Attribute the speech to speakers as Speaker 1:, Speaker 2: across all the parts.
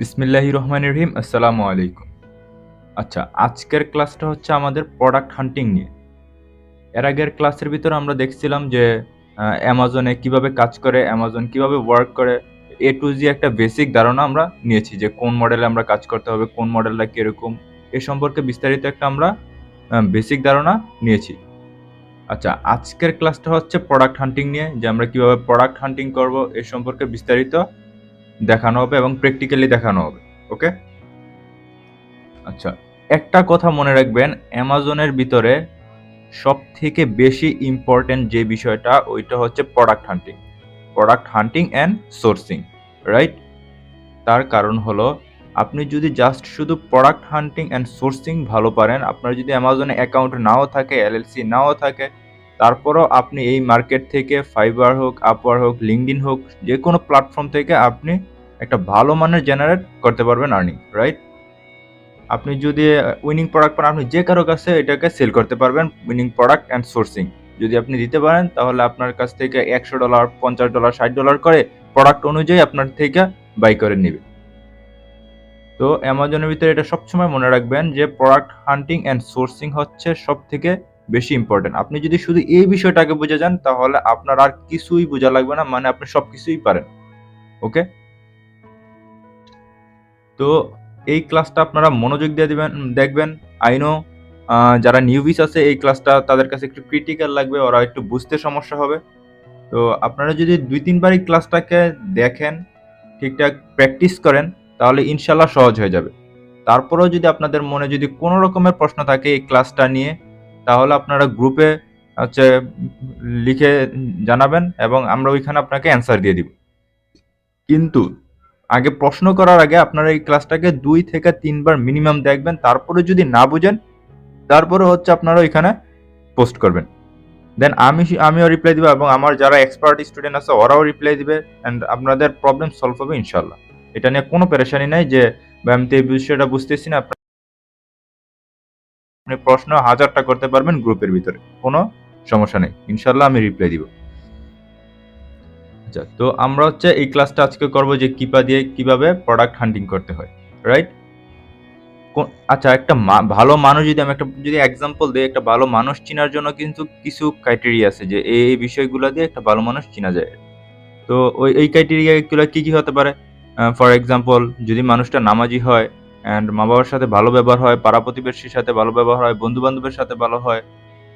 Speaker 1: বিসমিল্লাহির রহমানির রহিম। আসসালামু আলাইকুম। আচ্ছা, আজকের ক্লাসটা হচ্ছে আমাদের প্রোডাক্ট হান্টিং নিয়ে। এর আগের ক্লাসের ভিতরে আমরা দেখছিলাম যে অ্যামাজনে কিভাবে কাজ করে, অ্যামাজন কিভাবে ওয়ার্ক করে, এ টু জি একটা বেসিক ধারণা আমরা নিয়েছি যে কোন মডেলে আমরা কাজ করতে হবে, কোন মডেলটা কিরকম, এ সম্পর্কে বিস্তারিত একটা আমরা বেসিক ধারণা নিয়েছি। আচ্ছা, আজকের ক্লাসটা হচ্ছে প্রোডাক্ট হান্টিং নিয়ে, যে আমরা কিভাবে প্রোডাক্ট হান্টিং করব এ সম্পর্কে বিস্তারিত দেখানো হবে এবং প্র্যাকটিক্যালি দেখানো হবে। ওকে? আচ্ছা, একটা কথা মনে রাখবেন, অ্যামাজনের ভিতরে সবথেকে বেশি ইম্পর্টেন্ট যে বিষয়টা ওইটা হচ্ছে product hunting and sourcing, right? তার কারণ হলো, আপনি যদি জাস্ট শুধু প্রোডাক্ট হান্টিং অ্যান্ড সোর্সিং ভালো পারেন, আপনার যদি অ্যামাজনে অ্যাকাউন্ট নাও থাকে, এলএলসি নাও থাকে, তারপরও আপনি এই মার্কেট থেকে ফাইবার হোক, আপওয়ার হোক, লিঙ্কডইন হোক, যে কোনো প্ল্যাটফর্ম থেকে আপনি একটা ভালো মানের জেনারেট করতে পারবেন আর্নিং, রাইট? আপনি যদি উইনিং প্রোডাক্ট পান, আপনি যে কারো কাছে এটাকে সেল করতে পারবেন। উইনিং প্রোডাক্ট অ্যান্ড সোর্সিং যদি আপনি দিতে পারেন, তাহলে আপনার কাছ থেকে $100, $50, $60 করে প্রোডাক্ট অনুযায়ী আপনার থেকে বাই করে নেবে। তো অ্যামাজনের ভিতরে এটা সবসময় মনে রাখবেন যে প্রোডাক্ট হান্টিং অ্যান্ড সোর্সিং হচ্ছে সব থেকে বেশি ইম্পর্টেন্ট। আপনি যদি শুধু এই বিষয়টাকে বুঝে যান, তাহলে আপনার আর কিছুই বোঝা লাগবে না, মানে আপনি সব কিছুই পারেন। ওকে? তো এই ক্লাসটা আপনারা মনোযোগ দিয়ে দেখবেন। আই নো যারা নিউবিস আছে, এই ক্লাসটা তাদের কাছে একটু ক্রিটিক্যাল লাগবে, ওরা একটু বুঝতে সমস্যা হবে। তো আপনারা যদি 2-3 বার এই ক্লাসটাকে দেখেন, ঠিকঠাক প্র্যাকটিস করেন, তাহলে ইনশাল্লাহ সহজ হয়ে যাবে। তারপরেও যদি আপনাদের মনে যদি কোনো রকমের প্রশ্ন থাকে এই ক্লাসটা নিয়ে, তাহলে আপনারা গ্রুপে হচ্ছে লিখে জানাবেন এবং আমরা ওইখানে আপনাকে অ্যান্সার দিয়ে দিব। কিন্তু আগে প্রশ্ন করার আগে আপনারা এই ক্লাসটাকে 2 থেকে 3 বার মিনিমাম দেখবেন। তারপরে যদি না বুঝেন, তারপরে হচ্ছে আপনারা ওইখানে পোস্ট করবেন। দেন আমিও রিপ্লাই দিব এবং আমার যারা এক্সপার্ট স্টুডেন্ট আছে ওরাও রিপ্লাই দিবে, অ্যান্ড আপনাদের প্রবলেম সলভ হবে ইনশাল্লাহ। এটা নিয়ে কোনো পেরেশানি নাই যে ভাই আমি তো এই বিষয়টা বুঝতেছি না। আপনি প্রশ্ন 1000টা করতে পারবেন গ্রুপের ভিতরে, কোনো সমস্যা নেই, ইনশাল্লাহ আমি রিপ্লাই দিব। আচ্ছা, তো আমরা হচ্ছে এই ক্লাসটা আজকে করব যে কিপা দিয়ে কিভাবে প্রোডাক্ট হান্টিং করতে হয়, রাইট? আচ্ছা, একটা ভালো মানুষ যদি আমি যদি এক্সাম্পল দিই, একটা ভালো মানুষ চেনার জন্য কিন্তু কিছু ক্রাইটেরিয়া আছে যে এই বিষয়গুলো দিয়ে একটা ভালো মানুষ চেনা যায়। তো এই ক্রাইটেরিয়াগুলো কি হতে পারে? ফর এক্সাম্পল, যদি মানুষটা নামাজি হয় অ্যান্ড মা বাবার সাথে ভালো ব্যবহার হয়, পাড়া প্রতিবেশীর সাথে ভালো ব্যবহার হয়, বন্ধু বান্ধবের সাথে ভালো হয়,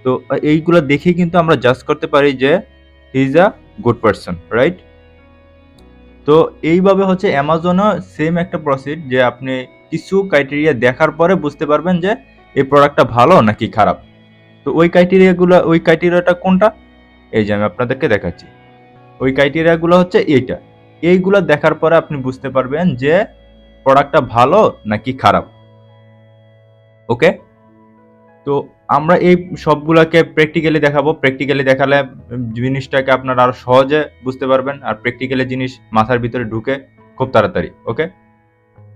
Speaker 1: তো এইগুলো দেখে কিন্তু আমরা জাজ করতে পারি যে he is a good person, right? তো এইভাবে হচ্ছে অ্যামাজনও সেম একটা প্রসিড, যে আপনি কিছু ক্রাইটেরিয়া দেখার পরে বুঝতে পারবেন যে এই প্রোডাক্টটা ভালো নাকি খারাপ। তো ওই ক্রাইটেরিয়াটা কোনটা? এই যে আমি আপনাদেরকে দেখাচ্ছি। ওই ক্রাইটেরিয়াগুলো হচ্ছে এইগুলো দেখার পরে আপনি বুঝতে পারবেন যে প্রোডাক্টটা ভালো নাকি খারাপ। ওকে? তো আমরা এই সবগুলোকে প্র্যাকটিক্যালি দেখাবো। প্র্যাকটিক্যালি দেখালে জিনিসটাকে আপনারা আরো সহজে বুঝতে পারবেন, আর প্র্যাকটিক্যালি জিনিস মাথার ভিতরে ঢুকে খুব তাড়াতাড়ি। ওকে?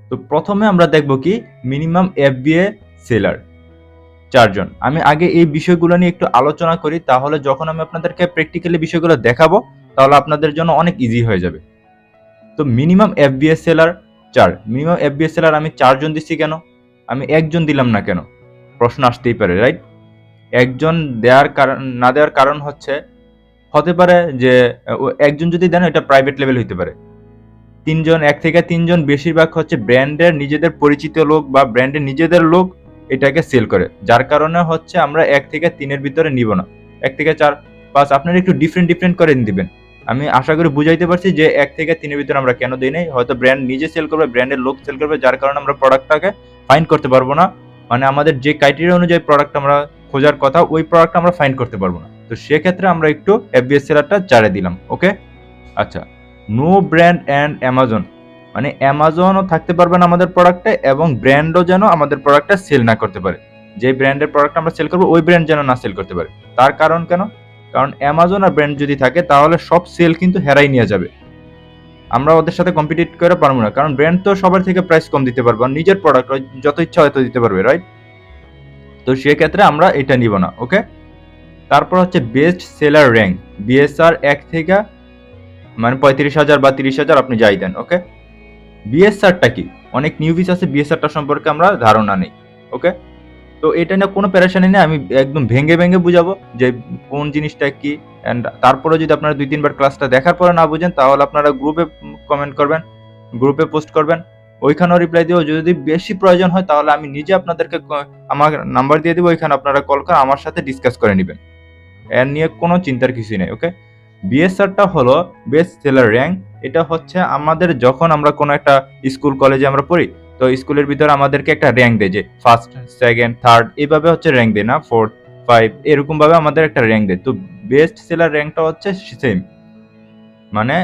Speaker 1: তো প্রথমে আমরা দেখব কি মিনিমাম এফবিএ সেলার 4 জন। আমি আগে এই বিষয়গুলো নিয়ে একটু আলোচনা করি, তাহলে যখন আমি আপনাদেরকে প্র্যাকটিক্যালি বিষয়গুলো দেখাবো, তাহলে আপনাদের জন্য অনেক ইজি হয়ে যাবে। তো minimum FBA seller 4। Minimum FBA seller আমি 4 জন দিচ্ছি কেন? আমি একজন দিলাম না কেন? প্রশ্ন আসতেই পারে, রাইট? একজন না দেওয়ার কারণ হতে পারে যে একজন যদি দেন, এটা প্রাইভেট লেভেল হইতে পারে। 1 থেকে 3 জন বেশিরভাগ হচ্ছে ব্র্যান্ডের নিজেদের পরিচিত লোক বা ব্র্যান্ডের নিজেদের লোক এটাকে সেল করে, যার কারণে হচ্ছে আমরা 1 থেকে 3 ভিতরে নিব না। 1 থেকে 4, 5 আপনারা একটু ডিফারেন্ট করে দিবেন। আমি আশা করি বুঝাইতে পারছি যে 1 থেকে 3 ভিতরে আমরা কেন দিই নাই। হয়তো ব্র্যান্ড নিজে সেল করবে, ব্র্যান্ডের লোক সেল করবে, যার কারণে আমরা প্রোডাক্টটাকে ফাইন্ড করতে পারবো না। মানে আমাদের যে ক্রাইটেরিয়া অনুযায়ী প্রোডাক্ট আমরা খোঁজার কথা, ওই প্রোডাক্ট আমরা ফাইন্ড করতে পারবো না। তো সেক্ষেত্রে আমরা একটু এফবিএস সেলারটা 4 দিলাম। ওকে? আচ্ছা, নো ব্র্যান্ড অ্যান্ড অ্যামাজন, মানে অ্যামাজনও থাকতে পারবে না আমাদের প্রোডাক্টে, এবং ব্র্যান্ডও যেন আমাদের প্রোডাক্টটা সেল না করতে পারে। যে ব্র্যান্ডের প্রোডাক্ট আমরা সেল করবো, ওই ব্র্যান্ড যেন না সেল করতে পারে। তার কারণ কেন? কারণ অ্যামাজন আর ব্র্যান্ড যদি থাকে, তাহলে সব সেল কিন্তু হেরাই নিয়ে যাবে। আমরা ওদের সাথে কম্পিটিট করে পারবো না, কারণ ব্র্যান্ড তো সবার থেকে প্রাইস কম দিতে পারবো, আর নিজের প্রোডাক্ট যত ইচ্ছা হয়তো দিতে পারবে, রাইট? তো সেক্ষেত্রে আমরা এটা নিব না। ওকে? তারপর হচ্ছে বেস্ট সেলার র্যাঙ্ক, বিএসআর 1 থেকে মানে 35,000 বা 30,000 আপনি যাই দেন। ওকে? বিএসআরটা কি? অনেক নিউবিস আছে বিএসআরটা সম্পর্কে আমরা ধারণা নেই। ওকে, তো এটা নিয়ে কোনো প্যারেশানি নেই, আমি একদম ভেঙে ভেঙে বুঝাবো যে কোন জিনিসটা কি। অ্যান্ড তারপরে যদি আপনারা 2-3 বার ক্লাসটা দেখার পরে না বুঝেন, তাহলে আপনারা গ্রুপে কমেন্ট করবেন, গ্রুপে পোস্ট করবেন, ওইখানেও রিপ্লাই দিব। যদি বেশি প্রয়োজন হয় তাহলে আমি নিজে আপনাদেরকে আমার নাম্বার দিয়ে দিব, ওইখানে আপনারা কল করে আমার সাথে ডিসকাস করে নেবেন। এর নিয়ে কোনো চিন্তার কিছুই নেই। ওকে, বিএসআরটা হলো বেস্ট সেলার র্যাঙ্ক। এটা হচ্ছে আমাদের যখন আমরা কোনো একটা স্কুল কলেজে আমরা পড়ি, তো স্কুলের ভিতরে আমাদেরকে একটা র্যাঙ্ক দেয়, যে ফার্স্ট, সেকেন্ড, থার্ড, এইভাবে হচ্ছে র্যাঙ্ক দেয় না, 4, 5 এরকম ভাবে আমাদের একটা র্যাঙ্ক দেয়। তো বেস্ট সেলার র্যাঙ্কটা হচ্ছে সেম, মানে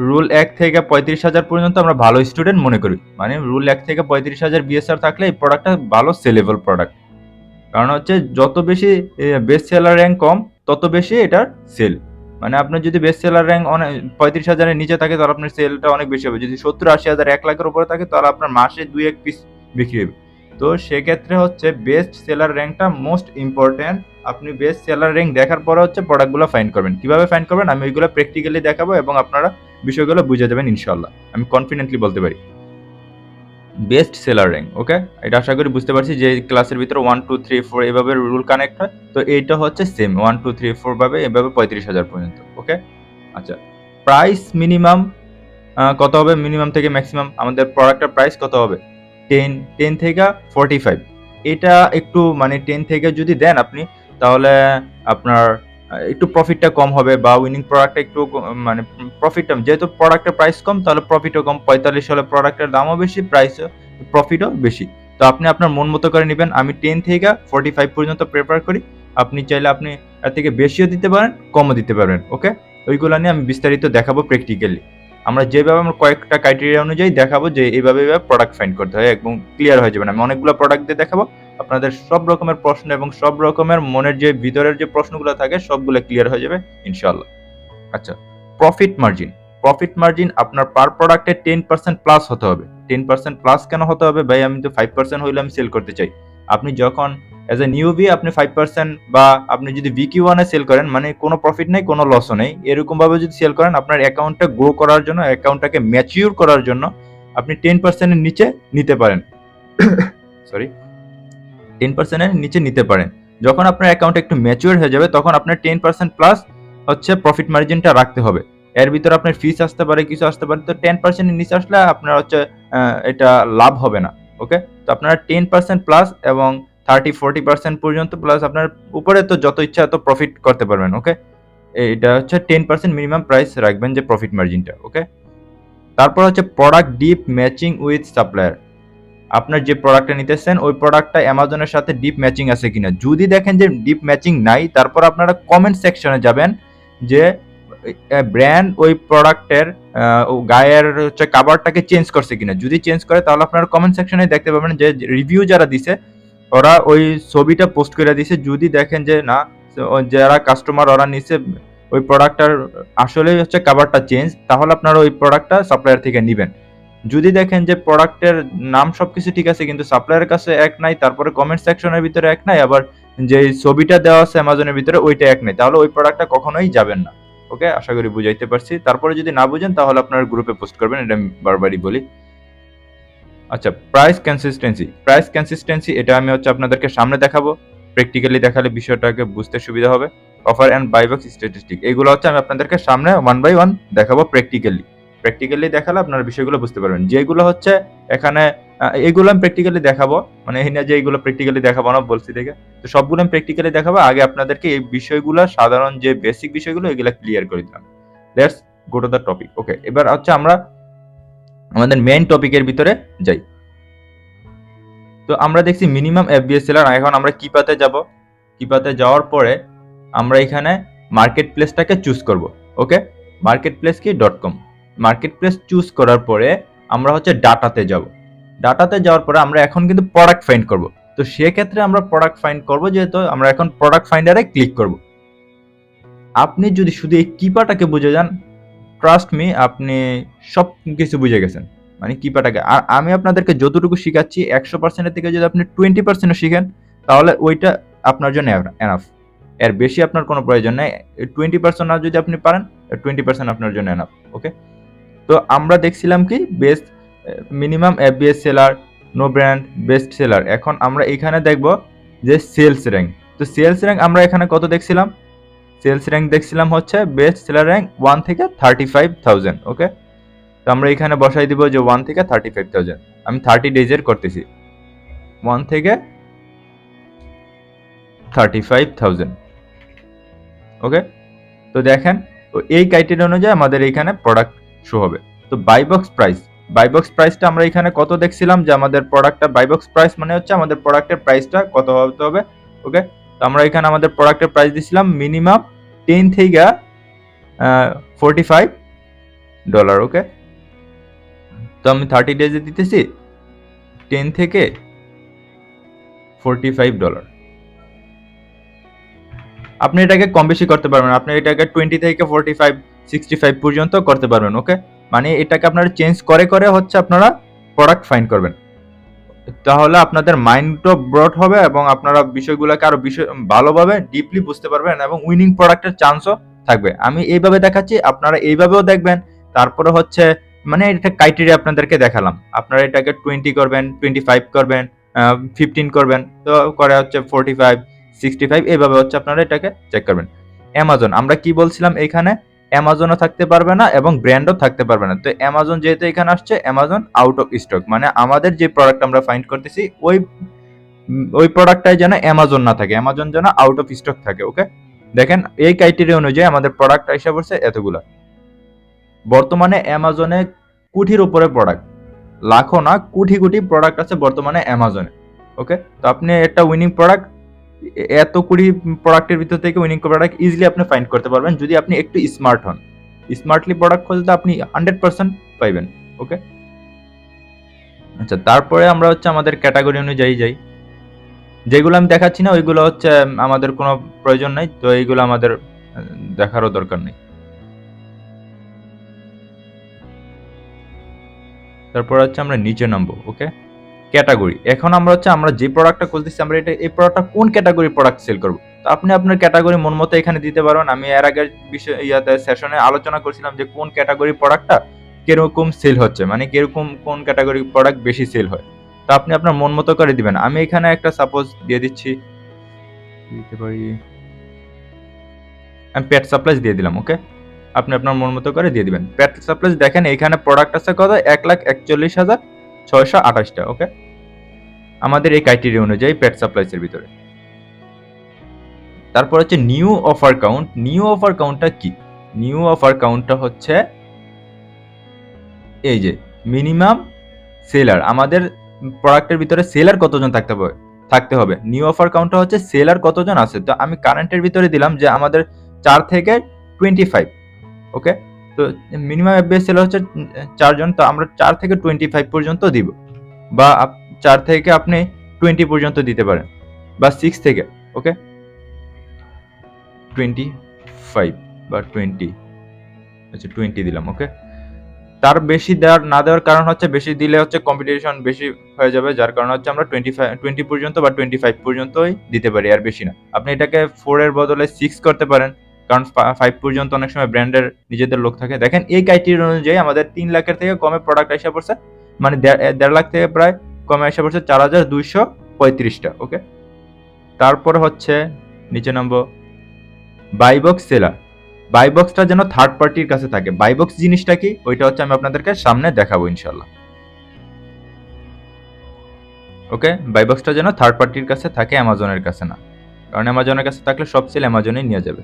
Speaker 1: রুল 1 থেকে 35,000 পর্যন্ত আমরা ভালো স্টুডেন্ট মনে করি। মানে রুল 1 থেকে 35,000 বিএসআর থাকলে এই প্রোডাক্টটা ভালো সেলেবল প্রোডাক্ট। কারণ হচ্ছে যত বেশি বেস্ট সেলার র্যাঙ্ক কম, তত বেশি এটার সেল। মানে আপনার যদি বেস্ট সেলার র্যাঙ্ক 35,000-এর নিচে থাকে, তাহলে আপনার সেলটা অনেক বেশি হবে। যদি 70-80,000, 1 লাখের উপরে থাকে, তাহলে আপনার মাসে 2-1 পিস বিক্রি হবে। তো সেক্ষেত্রে হচ্ছে বেস্ট সেলার র্যাঙ্কটা মোস্ট ইম্পর্টেন্ট। আপনি বেস্ট সেলার র্যাঙ্ক দেখার পরে হচ্ছে প্রোডাক্টগুলো ফাইন্ড করবেন। কিভাবে ফাইন্ড করবেন আমি ওইগুলো প্র্যাকটিক্যালি দেখাবো, এবং আপনারা বিষয়গুলো বুঝে যাবেন ইনশাল্লাহ, আমি কনফিডেন্টলি বলতে পারি। বেস্ট সেলার র্যাঙ্ক, ওকে, এটা আশা করি বুঝতে পারছি যে ক্লাসের ভিতরে 1, 2, 3, 4 এভাবে রুল কানেক্ট হয়। তো এইটা হচ্ছে সেম 1, 2, 3, 4 ভাবে এভাবে 35,000 পর্যন্ত। ওকে, আচ্ছা, প্রাইস মিনিমাম কত হবে? মিনিমাম থেকে ম্যাক্সিমাম আমাদের প্রোডাক্টের প্রাইস কত হবে? 10 থেকে 45। এটা একটু মানে 10 থেকে যদি দেন আপনি, তাহলে আপনার একটু প্রফিটটা কম হবে, বা উইনিং প্রোডাক্টটা একটু মানে প্রফিটটা, যেহেতু প্রোডাক্টের প্রাইস কম তাহলে প্রফিটও কম। 45 হলে প্রোডাক্টের দামও বেশি, প্রাইসও, প্রফিটও বেশি। তো আপনি আপনার মন মতো করে নেবেন। আমি 10 থেকে 45 পর্যন্ত প্রেফার করি। আপনি চাইলে আপনি এর থেকে বেশিও দিতে পারেন, কমও দিতে পারবেন। ওকে, ওইগুলো নিয়ে আমি বিস্তারিত দেখাবো প্র্যাকটিক্যালি। আমরা যেভাবে আমরা কয়েকটা ক্রাইটেরিয়া অনুযায়ী দেখাবো যে এইভাবে প্রোডাক্ট ফাইন্ড করতে হয়, একদম ক্লিয়ার হয়ে যাবে। আমি অনেকগুলো প্রোডাক্ট দিয়ে দেখাবো, আপনাদের সব রকমের প্রশ্ন এবং সব রকমের মনের যে ভিতরের যে প্রশ্নগুলো থাকে সবগুলো ক্লিয়ার হয়ে যাবে ইনশাআল্লাহ। আচ্ছা, প্রফিট মার্জিন। প্রফিট মার্জিন আপনার পার প্রোডাক্টে 10% প্লাস হতে হবে। 10% প্লাস কেন হতে হবে ভাই? আমি তো 5% হইলে আমি সেল করতে চাই। আপনি যখন অ্যাজ এ নিউবি আপনি 5%, বা আপনি যদি VQ1-এ সেল করেন, মানে কোনো প্রফিট নেই, কোনো লসও নেই, এরকম ভাবে যদি সেল করেন, আপনার অ্যাকাউন্টটা গ্রো করার জন্য, অ্যাকাউন্টটাকে ম্যাচিউর করার জন্য আপনি 10%-এর নিচে নিতে পারেন। সরি, 10%-এর নিচে নিতে পারেন। যখন আপনার অ্যাকাউন্ট একটু ম্যাচিউর হয়ে যাবে, তখন আপনার 10% প্লাস হচ্ছে প্রফিট মার্জিনটা রাখতে হবে। এর ভিতরে আপনার ফিস আসতে পারে, কিছু আসতে পারে। তো 10%-এর নিচে আসলে আপনার হচ্ছে এটা লাভ হবে না। ওকে, তো আপনারা 10% প্লাস এবং 30-40% পর্যন্ত প্লাস, আপনার উপরে তো যত ইচ্ছা এত প্রফিট করতে পারবেন। ওকে, এটা হচ্ছে 10% মিনিমাম প্রাইস রাখবেন যে প্রফিট মার্জিনটা। ওকে, তারপর হচ্ছে product deep matching with supplier. আপনার যে প্রোডাক্টটা নিতেছেন ওই প্রোডাক্টটা অ্যামাজনের সাথে ডিপ ম্যাচিং আছে কিনা। যদি দেখেন যে ডিপ ম্যাচিং নাই, তারপর আপনারা কমেন্ট সেকশনে যাবেন যে ব্র্যান্ড ওই প্রোডাক্টের গায়ের হচ্ছে কাভারটাকে চেঞ্জ করছে কিনা। যদি চেঞ্জ করে, তাহলে আপনারা কমেন্ট সেকশনে দেখতে পাবেন যে রিভিউ যারা দিছে ওরা ওই ছবিটা পোস্ট করে দিছে। যদি দেখেন যে না, যারা কাস্টমার ওরা নিছে ওই প্রোডাক্টটার আসলেই হচ্ছে কাভারটা চেঞ্জ, তাহলে আপনারা ওই প্রোডাক্টটা সাপ্লায়ার থেকে নেবেন। যদি দেখেন যে প্রোডাক্টের নাম সবকিছু ঠিক আছে কিন্তু সাপ্লায়ারের কাছে এক নাই, তারপরে কমেন্ট সেকশনের ভিতরে এক নাই, আবার যে ছবিটা দেওয়া আছে অ্যামাজনের ভিতরে ওইটা এক নাই, তাহলে ওই প্রোডাক্টটা কখনোই যাবেন না। ওকে, আশা করি বুঝাইতে পারছি। তারপরে যদি না বুঝেন তাহলে আপনার গ্রুপে পোস্ট করবেন, এটা আমি বারবারই বলি। আচ্ছা, প্রাইস কনসিস্টেন্সি। প্রাইস কনসিস্টেন্সি এটা আমি হচ্ছে আপনাদেরকে সামনে দেখাবো, প্র্যাকটিক্যালি দেখালে বিষয়টাকে বুঝতে সুবিধা হবে। অফার অ্যান্ড বাইবক্স স্ট্যাটিস্টিক, এগুলো হচ্ছে আমি আপনাদেরকে সামনে 1 by 1 দেখাবো প্র্যাকটিক্যালি। প্র্যাকটিক্যালি দেখালে আপনারা বিষয়গুলো বুঝতে পারবেন। যেগুলো হচ্ছে এখানে এগুলো আমি প্র্যাকটিক্যালি দেখাবো, মানে এই না যে এইগুলো প্র্যাকটিক্যালি দেখাবো না বলছি দেখে, তো সবগুলো আমি প্র্যাকটিক্যালি দেখাবো। আগে আপনাদেরকে এই বিষয়গুলো, সাধারণ যে বেসিক বিষয়গুলো এগুলো ক্লিয়ার করে দিলাম। Let's go to the topic. Okay, এবার হচ্ছে আমরা আমাদের মেইন টপিকের ভিতরে যাই। তো আমরা দেখছি মিনিমাম FBA সেলার। এখন আমরা কিপাতে যাব। কিপাতে যাওয়ার পরে আমরা এখানে মার্কেট প্লেসটাকে চুজ করব। ওকে, মার্কেট প্লেস কি .com। মার্কেট প্লেস চুজ করার পরে আমরা হচ্ছে ডাটাতে যাব। ডাটাতে যাওয়ার পরে আমরা এখন কিন্তু প্রোডাক্ট ফাইন্ড করব। তো সেক্ষেত্রে আমরা প্রোডাক্ট ফাইন্ড করব, যেহেতু আমরা এখন প্রোডাক্ট ফাইন্ডারে ক্লিক করব। আপনি যদি শুধু এই কিপাটাকে বুঝে যান, ট্রাস্ট মি, আপনি সব কিছু বুঝে গেছেন। মানে কিপাটাকে, আর আমি আপনাদেরকে যতটুকু শিখাচ্ছি 100%-এর থেকে যদি আপনি 20%ও শিখেন, তাহলে ওইটা আপনার জন্য এনাফ। এর বেশি আপনার কোনো প্রয়োজন নেই। 20% না যদি আপনি পারেন, 20% আপনার জন্য এনাফ। ওকে, তো আমরা দেখছিলাম কি best minimum FBS seller, no brand, best seller. এখন আমরা এখানে দেখব যে সেলস র্যাঙ্ক। তো সেলস র্যাঙ্ক আমরা এখানে কত দেখছিলাম? সেলস র্যাঙ্ক দেখছিলাম হচ্ছে বেস্ট সেলার র্যাঙ্ক 1 থেকে 35,000। ওকে, তো আমরা এখানে বসাই দিব যে 1 থেকে 35,000। আমি 30 ডেজের করতেছি, 1 থেকে 35,000। ওকে, তো দেখেন এই ক্রাইটেরিয়া অনুযায়ী আমাদের এইখানে প্রোডাক্ট শো হবে। তো বাইবক্স প্রাইসটা আমরা এখানে কত দেখছিলাম যে আমাদের প্রোডাক্টটা বাইবক্স প্রাইস মানে হচ্ছে আমাদের প্রোডাক্টের প্রাইসটা কত হতে হবে। ওকে, তো আমরা এখানে আমাদের প্রোডাক্টের প্রাইস দিছিলাম মিনিমাম 10 থেকে $45। ওকে, তো আমি 30 ডেজে দিতেছি 10 থেকে $45। আপনি এটাকে কম বেশি করতে পারবেন, আপনি এটাকে 20 থেকে 45, 65 পর্যন্ত করতে পারবেন। ওকে, মানে এটাকে আপনারা চেঞ্জ করে করে হচ্ছে আপনারা প্রোডাক্ট ফাইন্ড করবেন, তাহলে আপনাদের মাইন্ডও ব্রড হবে এবং আপনারা বিষয়গুলোকে আরো ভালোভাবে ডিপলি বুঝতে পারবেন এবং উইনিং প্রোডাক্টের চান্সও থাকবে। আমি এইভাবে দেখাচ্ছি, আপনারা এইভাবেও দেখবেন। তারপরে হচ্ছে মানে এটা ক্রাইটেরিয়া আপনাদেরকে দেখালাম, আপনারা এটাকে 20 করবেন, 25 করবেন, 15 করবেন, তো করে হচ্ছে 45, 65, এইভাবে হচ্ছে আপনারা এটাকে চেক করবেন। অ্যামাজন, আমরা কি বলছিলাম এখানে? অ্যামাজনও থাকতে পারবে না এবং ব্র্যান্ডও থাকতে পারবে না। তো অ্যামাজন যেহেতু এখানে আসছে, অ্যামাজন আউট অফ স্টক, মানে আমাদের যে প্রোডাক্ট আমরা ফাইন্ড করতেছি ওই প্রোডাক্টটাই যেন অ্যামাজন না থাকে, অ্যামাজন যেন আউট অফ স্টক থাকে। ওকে, দেখেন এই ক্রাইটেরিয়া অনুযায়ী আমাদের প্রোডাক্ট এসে পড়ছে এতগুলা। বর্তমানে অ্যামাজনে কোটির উপরে প্রোডাক্ট, লাখো না কোটি কোটি প্রোডাক্ট আছে বর্তমানে অ্যামাজনে। ওকে, তো আপনি একটা উইনিং প্রোডাক্ট, এত কোটি প্রোডাক্টের ভিতর থেকে উইনিং প্রোডাক্ট ইজিলি আপনি ফাইন্ড করতে পারবেন যদি আপনি একটু স্মার্ট হন। স্মার্টলি প্রোডাক্ট খুঁজলে আপনি 100% পাইবেন। ওকে, আচ্ছা, তারপরে আমরা হচ্ছে আমাদের ক্যাটাগরি অনুযায়ী যাই। যেগুলো আমি দেখাচ্ছি না ওইগুলো হচ্ছে আমাদের কোনো প্রয়োজন নেই, তো এইগুলো আমাদের দেখারও দরকার নেই। তারপর হচ্ছে আমরা নিচে নামবো। ওকে, ক্যাটাগরি। এখন আমরা হচ্ছে আমরা যে প্রোডাক্টটা খুঁজতেছি, আমরা এই প্রোডাক্টটা কোন ক্যাটাগরি প্রোডাক্ট সেল করব। তো আপনি আপনার ক্যাটাগরি মন মতো এখানে দিতে পারবেন। আমি এর আগের বিষয় সেশনে আলোচনা করছিলাম যে কোন ক্যাটাগরি প্রোডাক্টটা কিরকম সেল হচ্ছে, মানে কিরকম কোন ক্যাটাগরি প্রোডাক্ট বেশি সেল হয়। তো আপনি আপনার মন মতো করে দিবেন। আমি এখানে একটা সাপোজ দিয়ে দিচ্ছি, দিতে পারি, আমি পেট সাপ্লাইজ দিয়ে দিলাম। ওকে, আপনি আপনার মন মতো করে দিয়ে দিবেন। পেট সাপ্লাইজ দেখেন এখানে প্রোডাক্ট আছে কত, 1,41,628টা। ওকে, আমাদের এই ক্রাইটেরিয়া অনুযায়ী পেট সাপ্লাইজের ভিতরে। তারপর হচ্ছে new offer count. New offer কাউন্টটা কি? নিউ অফার কাউন্টটা হচ্ছে এই যে মিনিমাম সেলার, আমাদের প্রোডাক্টের ভিতরে সেলার কতজন থাকতে হবে। নিউ অফার কাউন্টটা হচ্ছে সেলার কতজন আছে। তো আমি কারেন্টের ভিতরে দিলাম যে আমাদের 4 থেকে 25। ওকে, তো মিনিমাম FBS সেলার হচ্ছে 4 জন, তো আমরা 4 থেকে 25 পর্যন্ত দিব, বা 4 থেকে আপনি 20 পর্যন্ত দিতে পারেন, বা 6 থেকে। ওকে, 25 বা 20, আচ্ছা 20 দিলাম। ওকে, তার বেশি না দেওয়ার কারণ হচ্ছে বেশি দিলে হচ্ছে কম্পিটিশন বেশি হয়ে যাবে, যার কারণে হচ্ছে আমরা 20 পর্যন্ত বা 25 পর্যন্তই দিতে পারি, আর বেশি না। আপনি এটাকে 4 এর বদলে 6 করতে পারেন, কারণ 5 পর্যন্ত অনেক সময় ব্র্যান্ডের নিজেদের লোক থাকে। দেখেন এই ক্রাইটেরিয়া অনুযায়ী আমাদের 3 লাখের থেকে কমে প্রোডাক্ট এসে পড়ছে, মানে 1.5 লাখ থেকে প্রায় কমে এসে পড়ছে 4,235টা। ওকে, তারপর হচ্ছে নিচে নামবো, বাইবক্স সেলার। বাইবক্সটা যেন থার্ড পার্টির কাছে থাকে। বাইবক্স জিনিসটা কি, ওইটা হচ্ছে আমি আপনাদেরকে সামনে দেখাবো ইনশাল্লাহ। ওকে, বাইবক্সটা যেন থার্ড পার্টির কাছে থাকে, অ্যামাজনের কাছে না, কারণ অ্যামাজনের কাছে থাকলে সব সেল অ্যামাজনই নিয়ে যাবে,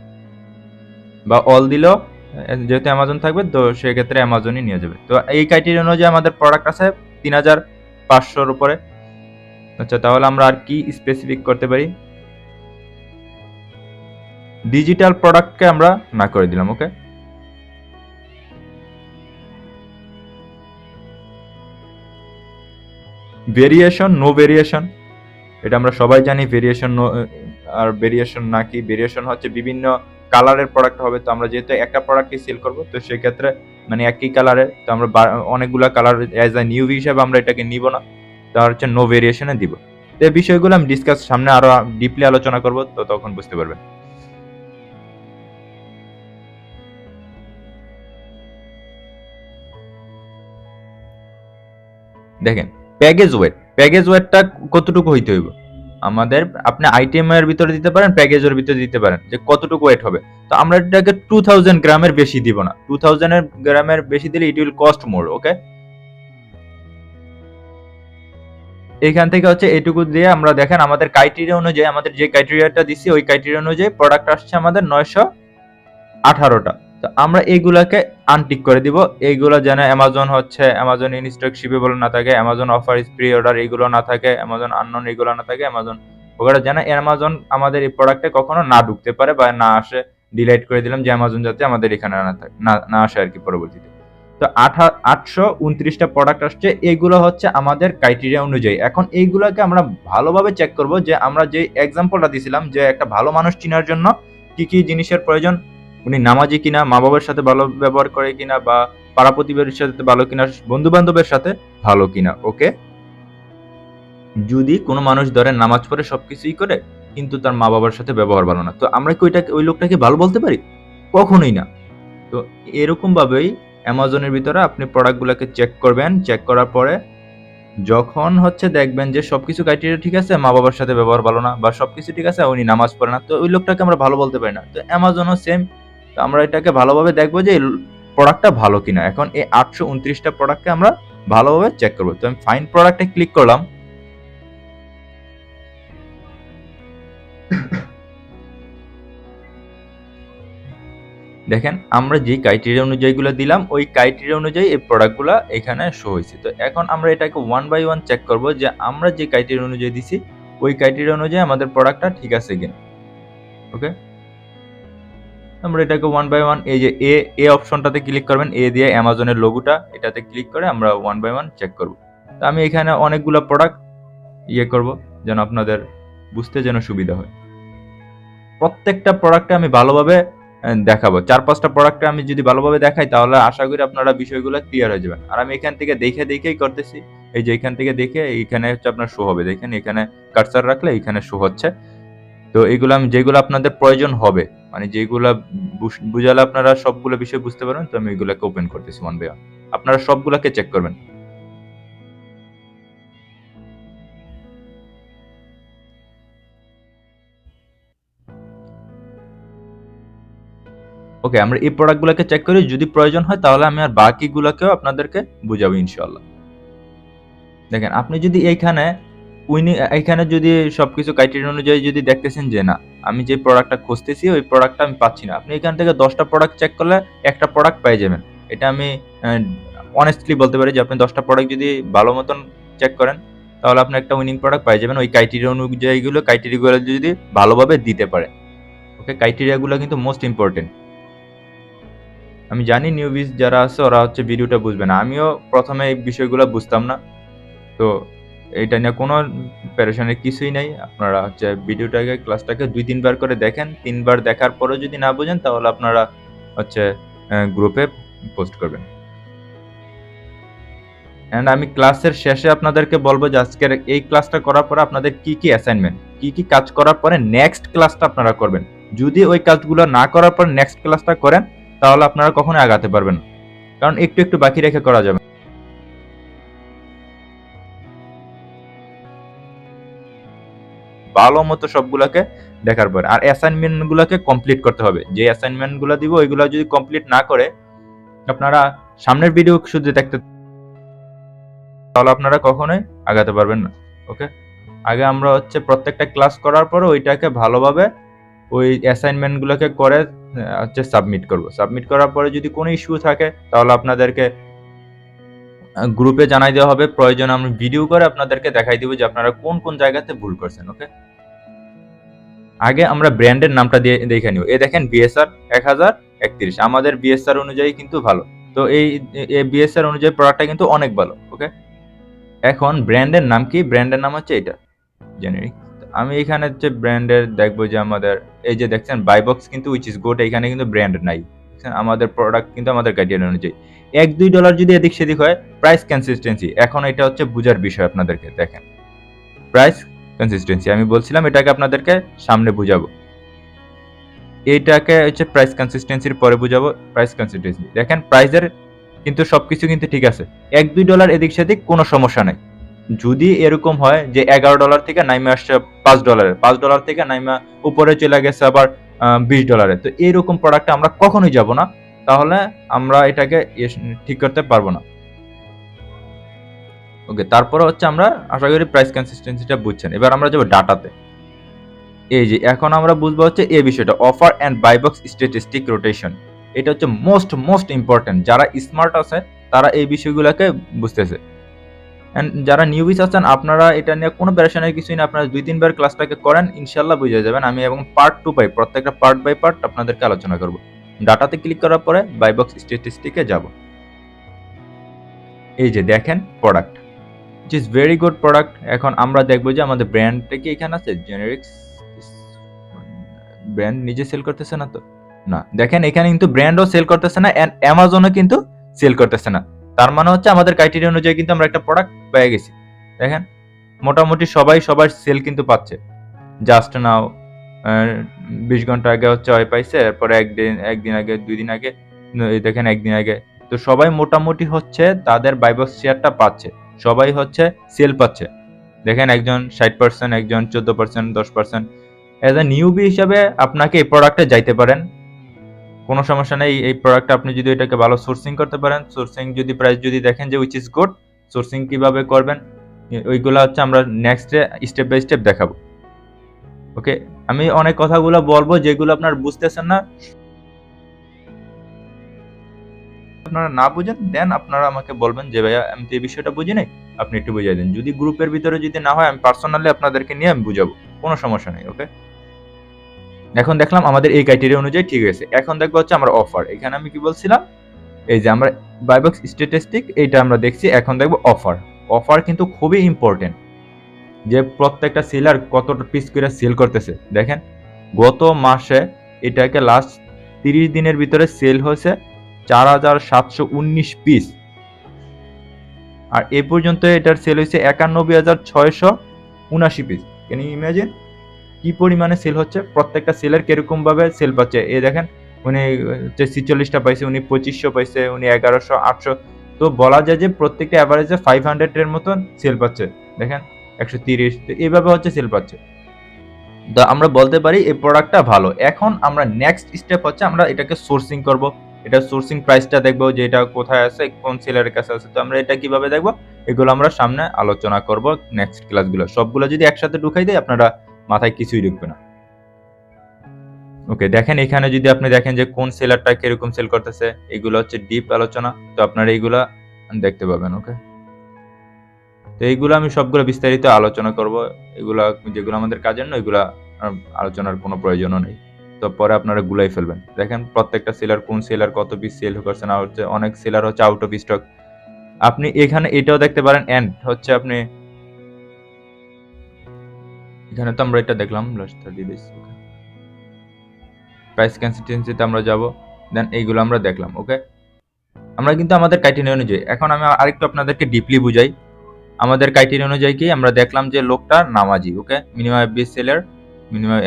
Speaker 1: বা অল দিলেও যেহেতু অ্যামাজন থাকবে তো সেক্ষেত্রে অ্যামাজনই নিয়ে যাবে। তো এই ক্রাইটেরিয়া অনুযায়ী আমাদের প্রোডাক্ট আছে 3,500-র উপরে। আচ্ছা, তাহলে আমরা আর কি স্পেসিফিক করতে পারি? ডিজিটাল প্রোডাক্টকে আমরা না করে দিলাম। ওকে, ভেরিয়েশন, নো ভেরিয়েশন, এটা আমরা সবাই জানি। ভেরিয়েশন আর ভেরিয়েশন না কি, ভেরিয়েশন হচ্ছে বিভিন্ন কালারের প্রোডাক্ট হবে। তো আমরা যেহেতু একটা প্রোডাক্টই সেল করব, তো সেক্ষেত্রে মানে একই কালারের, তো আমরা অনেকগুলা কালার অ্যাজ আ নিউ হিসাবে আমরা এটাকে নিব না, তার হচ্ছে নো ভেরিয়েশনে দিব। তো এই বিষয়গুলো আমি ডিসকাস সামনে আরো ডিপলি আলোচনা করব, তো তখন বুঝতে পারবেন। দেখেন প্যাকেজ ওয়েটটা কতটুকু হইতে হইব আমাদের, আপনি আইটেম এর ভিতরে দিতে পারেন, প্যাকেজের ভিতরে দিতে পারেন যে কতটুকু ওয়েট হবে। তো আমরা এটাকে 2000 গ্রামের বেশি দিব না, 2000 গ্রামের বেশি দিলে ইট উইল কস্ট মোর। ওকে, এখান থেকে হচ্ছে এটুকু দিয়ে আমরা দেখেন আমাদের ক্রাইটেরিয়া অনুযায়ী, আমাদের যে ক্রাইটেরিয়াটা দিছি ওই ক্রাইটেরিয়া অনুযায়ী প্রোডাক্ট আসছে আমাদের 918টা। তো আমরা এইগুলাকে আনটিক করে দিব, এইগুলো যেন অ্যামাজন হচ্ছে অ্যামাজন ইন স্টক শিপেবল না থাকে, Amazon offer is pre order এইগুলো না থাকে, অ্যামাজন আননোন এইগুলো না থাকে, অ্যামাজন ওগুলো যেন অ্যামাজন আমাদের এই প্রোডাক্টে কখনো না ঢুকতে পারে বা না আসে। ডিলাইট করে দিলাম যে অ্যামাজন যাতে আমাদের এখানে না থাকে, না আসে আর কি পরবর্তীতে। তো 829টা প্রোডাক্ট আসছে, এগুলো হচ্ছে আমাদের ক্রাইটেরিয়া অনুযায়ী। এখন এইগুলোকে আমরা ভালোভাবে চেক করব যে আমরা যে এক্সাম্পলটা দিছিলাম যে একটা ভালো মানুষ চিনার জন্য কি কি জিনিসের প্রয়োজন, উনি নামাজি কিনা, মা বাবার সাথে ভালো ব্যবহার করে কিনা, বা পাড়া প্রতিবেশীর সাথে ভালো কিনা, বন্ধু বান্ধবের সাথে ভালো কিনা। ওকে, যদি কোনো মানুষ ধরেন নামাজ পড়ে সবকিছুই করে কিন্তু তার মা বাবার সাথে ব্যবহার ভালো না, তো আমরা কি ওই লোকটাকে ভালো বলতে পারি? কখনোই না। তো এরকম ভাবেই অ্যামাজনের ভিতরে আপনি প্রোডাক্টগুলোকে চেক করবেন, চেক করার পরে যখন হচ্ছে দেখবেন যে সবকিছু ক্রাইটেরিয়া ঠিক আছে, মা বাবার সাথে ব্যবহার ভালো না, বা সবকিছু ঠিক আছে উনি নামাজ পড়ে না, তো ওই লোকটাকে আমরা ভালো বলতে পারি না। তো অ্যামাজনও সেম, তো আমরা এটাকে ভালোভাবে দেখবো যে প্রোডাক্টটা ভালো কিনা। এখন এই 829টা প্রোডাক্টকে আমরা ভালোভাবে চেক করবো। তো আমি ফাইন প্রোডাক্টে ক্লিক করলাম। দেখেন আমরা যে ক্রাইটেরিয়া অনুযায়ীগুলো দিলাম ওই ক্রাইটেরিয়া অনুযায়ী এই প্রোডাক্টগুলো এখানে শো হয়েছে। তো এখন আমরা এটাকে ওয়ান বাই ওয়ান চেক করব যে আমরা যে ক্রাইটেরিয়া অনুযায়ী দিছি ওই ক্রাইটেরিয়া অনুযায়ী আমাদের প্রোডাক্টটা ঠিক আছে কিনা। ওকে, আমরা এটাকে ওয়ান বাই ওয়ান, এই যে এ অপশনটাতে ক্লিক করবেন, এ দিয়ে অ্যামাজনের লোগোটা এটাতে ক্লিক করে আমরা ওয়ান বাই ওয়ান চেক করব। তো আমি এখানে অনেকগুলো প্রোডাক্ট করব যেন আপনাদের বুঝতে যেন সুবিধা হয়। প্রত্যেকটা প্রোডাক্টে আমি ভালোভাবে দেখাবো। 4-5টা প্রোডাক্টে আমি যদি ভালোভাবে দেখাই তাহলে আশা করি আপনারা বিষয়গুলো ক্লিয়ার হয়ে যাবেন। আর আমি এখান থেকে দেখেই করতেছি। এই যে এখান থেকে দেখে এইখানে হচ্ছে আপনার শো হবে, দেখেন এখানে কার্সার রাখলে এখানে শো হচ্ছে। তো এইগুলো আমি যেগুলো আপনাদের প্রয়োজন হবে, মানে যেগুলো বুঝালে আপনারা সবগুলো বিষয় বুঝতে পারবেন, তো আমি এগুলোকে ওপেন করতেছি ওয়ান বাই ওয়ান। আপনারা সবগুলোকে চেক করবেন। ওকে, আমরা এই প্রোডাক্টগুলোকে চেক করি, যদি প্রয়োজন হয় তাহলে আমি আর বাকিগুলোকেও আপনাদেরকে বুঝাবো ইনশাআল্লাহ। দেখেন আপনি যদি এইখানে যদি সবকিছু ক্রাইটেরিয়া অনুযায়ী যদি দেখতেছেন যে না আমি যে প্রোডাক্টটা খুঁজতেছি ওই প্রোডাক্টটা আমি পাচ্ছি না, আপনি এখান থেকে 10টা প্রোডাক্ট চেক করলে একটা প্রোডাক্ট পেয়ে যাবেন। এটা আমি অনেস্টলি বলতে পারি যে আপনি 10টা প্রোডাক্ট যদি ভালো মতন চেক করেন তাহলে আপনি একটা উইনিং প্রোডাক্ট পেয়ে যাবেন ওই ক্রাইটেরিয়াগুলো যদি ভালোভাবে দিতে পারে। ওকে, ক্রাইটেরিয়াগুলো কিন্তু মোস্ট ইম্পর্টেন্ট। আমি জানি নিউবিজ যারা আছে ওরা হচ্ছে ভিডিওটা বুঝবে না, আমিও প্রথমে এই বিষয়গুলো বুঝতাম না। তো এটা নিয়ে কোনো প্যারেশানের কিছুই নাই। আপনারা হচ্ছে ভিডিওটাকে ক্লাসটাকে 2-3 বার করে দেখেন, 3 বার দেখার পরেও যদি না বোঝেন তাহলে আপনারা হচ্ছে গ্রুপে পোস্ট করবেন। এন্ড আমি ক্লাসের শেষে আপনাদেরকে বলবো যে আজকের এই ক্লাসটা করার পরে আপনাদের কি কি অ্যাসাইনমেন্ট, কি কি কাজ করার পরে নেক্সট ক্লাসটা আপনারা করবেন। যদি ওই কাজগুলো না করার পর নেক্সট ক্লাসটা করেন তাহলে আপনারা কখনোই আগাতে পারবেন না, কারণ একটু একটু বাকি রেখে করা যাবে। ভালো মতো সবগুলোকে দেখার পর আর অ্যাসাইনমেন্ট গুলোকে কমপ্লিট করতে হবে। যে অ্যাসাইনমেন্ট গুলো দিব ওইগুলো যদি কমপ্লিট না করে আপনারা সামনের ভিডিও শুধু দেখতে তাহলে আপনারা কখনোই আগাতে পারবেন না। ওকে, আগে আমরা হচ্ছে প্রত্যেকটা ক্লাস করার পরে ওইটাকে ভালোভাবে ওই অ্যাসাইনমেন্ট গুলোকে করে হচ্ছে সাবমিট করব। সাবমিট করার পরে যদি কোনো ইস্যু থাকে তাহলে আপনাদেরকে গ্রুপে জানাই দেওয়া হবে, প্রয়োজন আমি ভিডিও করে আপনাদেরকে দেখাই দিব যে আপনারা কোন কোন জায়গাতে ভুল করছেন। ওকে, আগে আমরা ব্র্যান্ডের নামটা দিয়ে দেখে নিব। এই দেখেন বিএসআর 1031 আমাদের বিএসআর অনুযায়ী কিন্তু ভালো। তো এই বিএসআর অনুযায়ী প্রোডাক্টটা কিন্তু অনেক ভালো। ওকে, এখন ব্র্যান্ডের নাম কি? ব্র্যান্ডের নাম হচ্ছে এটা জেনেরিক। আমি এখানে হচ্ছে ব্র্যান্ডের দেখবো যে আমাদের এই যে দেখছেন বাইবক্স কিন্তু উইচ ইজ গুড, এখানে কিন্তু ব্র্যান্ড নাই। আমাদের প্রোডাক্ট কিন্তু আমাদের ক্রাইটেরিয়া অনুযায়ী $1-2 যদি এদিক সেদিক হয়, প্রাইস কনসিস্টেন্সি। এখন এটা হচ্ছে বুঝার বিষয় আপনাদেরকে। দেখেন প্রাইস কনসিস্টেন্সি আমি বলছিলাম এটাকে আপনাদেরকে সামনে বুঝাবো। এইটাকে হচ্ছে প্রাইস কনসিস্টেন্সির পরে বুঝাবো প্রাইস কনসিস্টেন্সি। দেখেন প্রাইসের কিন্তু সবকিছু কিন্তু ঠিক আছে, $1-2 এদিক সেদিক কোনো সমস্যা নাই। যদি এরকম হয় যে $11 থেকে নাইমে আসছে $5, $5 থেকে নাইমা উপরে চলে গেছে আবার $20, তো এইরকম প্রোডাক্টে আমরা কখনোই যাব না, তাহলে আমরা এটাকে ঠিক করতে পারবো না। ওকে, তারপরে হচ্ছে আমরা আশা করি প্রাইস কনসিস্টেন্সিটা বুঝছেন। এবার আমরা যাবো ডাটাতে। এই যে এখন আমরা বুঝবো হচ্ছে এই বিষয়টা, offer and buy box statistic rotation. এটা হচ্ছে মোস্ট ইম্পর্টেন্ট। যারা স্মার্ট আছে তারা এই বিষয়গুলোকে বুঝতেছে। এন্ড যারা নিউবিস আছেন আপনারা এটা নিয়ে কোনো প্যারেশানের কিছুই না, আপনারা 2-3 বার ক্লাসটাকে করেন, ইনশাল্লাহ বুঝে যাবেন। আমি এবং পার্ট 2 পাই, প্রত্যেকটা পার্ট বাই পার্ট আপনাদেরকে আলোচনা করব। ডাটাতে ক্লিক করার পরে বাই বক্স স্ট্যাটিস্টিকে যাব। এই যে দেখেন product, it is very good product. এখন আমরা দেখবো যে আমাদের ব্র্যান্ডটা কি এখানে আছে, জেনেরিক্স ব্র্যান্ড নিজে সেল করতেছে না তো, না দেখেন এখানে কিন্তু ব্র্যান্ডও সেল করতেছে না, এন্ড অ্যামাজনও কিন্তু সেল করতেছে না। তার মানে হচ্ছে আমাদের ক্রাইটেরিয়া অনুযায়ী কিন্তু আমরা একটা প্রোডাক্ট পেয়ে গেছি। দেখেন মোটামুটি সবাই সবার সেল কিন্তু পাচ্ছে। জাস্ট নাও 20 ঘন্টা আগে হচ্ছে হয় পাইছে, এরপরে একদিন আগে 2 দিন আগে, এই দেখেন একদিন আগে। তো সবাই মোটামুটি হচ্ছে তাদের বাইবক্স শেয়ারটা পাচ্ছে, সবাই হচ্ছে সেল পাচ্ছে। দেখেন একজন 60%, একজন 14%, 10%। এজ এ নিউবি হিসাবে আপনাকে এই প্রোডাক্টে যাইতে পারেন, কোনো সমস্যা নেই। এই প্রোডাক্টটা আপনি যদি এটাকে ভালো সোর্সিং করতে পারেন, সোর্সিং যদি প্রাইস যদি দেখেন যে উইচ ইজ গুড, সোর্সিং কিভাবে করবেন ওইগুলো হচ্ছে আমরা নেক্সটে স্টেপ বাই স্টেপ দেখাবো। ওকে, আমি অনেক কথাগুলো বলবো যেগুলো আপনারা বুঝতেছেন না, আপনারা না বুঝেন দেন আপনারা আমাকে বলবেন যে ভাইয়া আমি তো এই বিষয়টা বুঝি নাই, আপনি একটু বুঝিয়ে দেন। যদি গ্রুপের ভিতরে যদি না হয় আমি পার্সোনালি আপনাদেরকে নিয়ে আমি বুঝাবো, কোনো সমস্যা নেই। ওকে, এখন দেখলাম আমাদের এই ক্রাইটেরিয়া অনুযায়ী ঠিক আছে। এখন দেখবো হচ্ছে আমরা অফার। এখানে আমি কি বলছিলাম, এই যে আমরা বাইবক্স স্ট্যাটিস্টিক এইটা আমরা দেখছি, এখন দেখবো অফার। অফার কিন্তু খুবই ইম্পর্টেন্ট, যে প্রত্যেকটা সেলার কতটা পিস করে সেল করতেছে। দেখেন গত মাসে এটাকে লাস্ট 30 দিনের ভিতরে সেল হয়েছে 4719 পিস, আর এ পর্যন্ত এটার সেল হয়েছে 91,679 পিস। ক্যান ইউ ইমাজিন কি পরিমাণে সেল হচ্ছে, প্রত্যেকটা সেলার কিরকম ভাবে সেল পাচ্ছে। এই দেখেন উনি 46টা পাইছে, উনি 2500 পাইছে, উনি 1100, 800। তো বলা যায় যে প্রত্যেকটা অ্যাভারেজে 500 এর মতন সেল পাচ্ছে। দেখেন 130, তো এইভাবে হচ্ছে সেল পাচ্ছে। তো আমরা বলতে পারি এই প্রোডাক্টটা ভালো। এখন আমরা নেক্সট স্টেপ হচ্ছে আমরা এটাকে সোর্সিং করব। এটা সোর্সিং প্রাইসটা দেখবো যে এটা কোথায় আছে, কোন সেলারের কাছে আছে। তো আমরা এটা কিভাবে দেখবো, এগুলো আমরা সামনে আলোচনা করব নেক্সট ক্লাসগুলো। সবগুলো যদি একসাথে ঢুকাই দেয় আপনারা মাথায় কিছুই ঢুকবে না। ওকে, দেখেন এখানে যদি আপনি দেখেন যে কোন সেলারটা কিরকম সেল করতেছে, এগুলো হচ্ছে ডিপ আলোচনা, তো আপনারা এইগুলা দেখতে পাবেন। ওকে, তো এইগুলো আমি সবগুলো বিস্তারিত আলোচনা করব। এগুলা যেগুলো আমাদের কাজের নয়, এগুলা আলোচনার কোনো প্রয়োজনও নেই, তো পরে আপনারা গুলাই ফেলবেন। দেখেন প্রত্যেকটা সেলার কোন সেলার কত পিস সেল করছে না হচ্ছে, অনেক সেলার হচ্ছে আউট অফ স্টক। আপনি এখানে এটাও দেখতে পারেন, এন্ড হচ্ছে আপনি এখানে তো আমরা এটা দেখলাম লাস্ট 30 ডেজ। প্রাইস কনসিস্টেন্সিতে আমরা যাব, দেন এইগুলো আমরা দেখলাম। ওকে, আমরা কিন্তু আমাদের ক্রাইটেরিয়া অনুযায়ী, এখন আমি আরেকটু আপনাদেরকে ডিপলি বুঝাই। আমাদের ক্রাইটেরিয়া অনুযায়ী কি আমরা দেখলাম যে লোকটা নামাজি। ওকে, মিনিমাম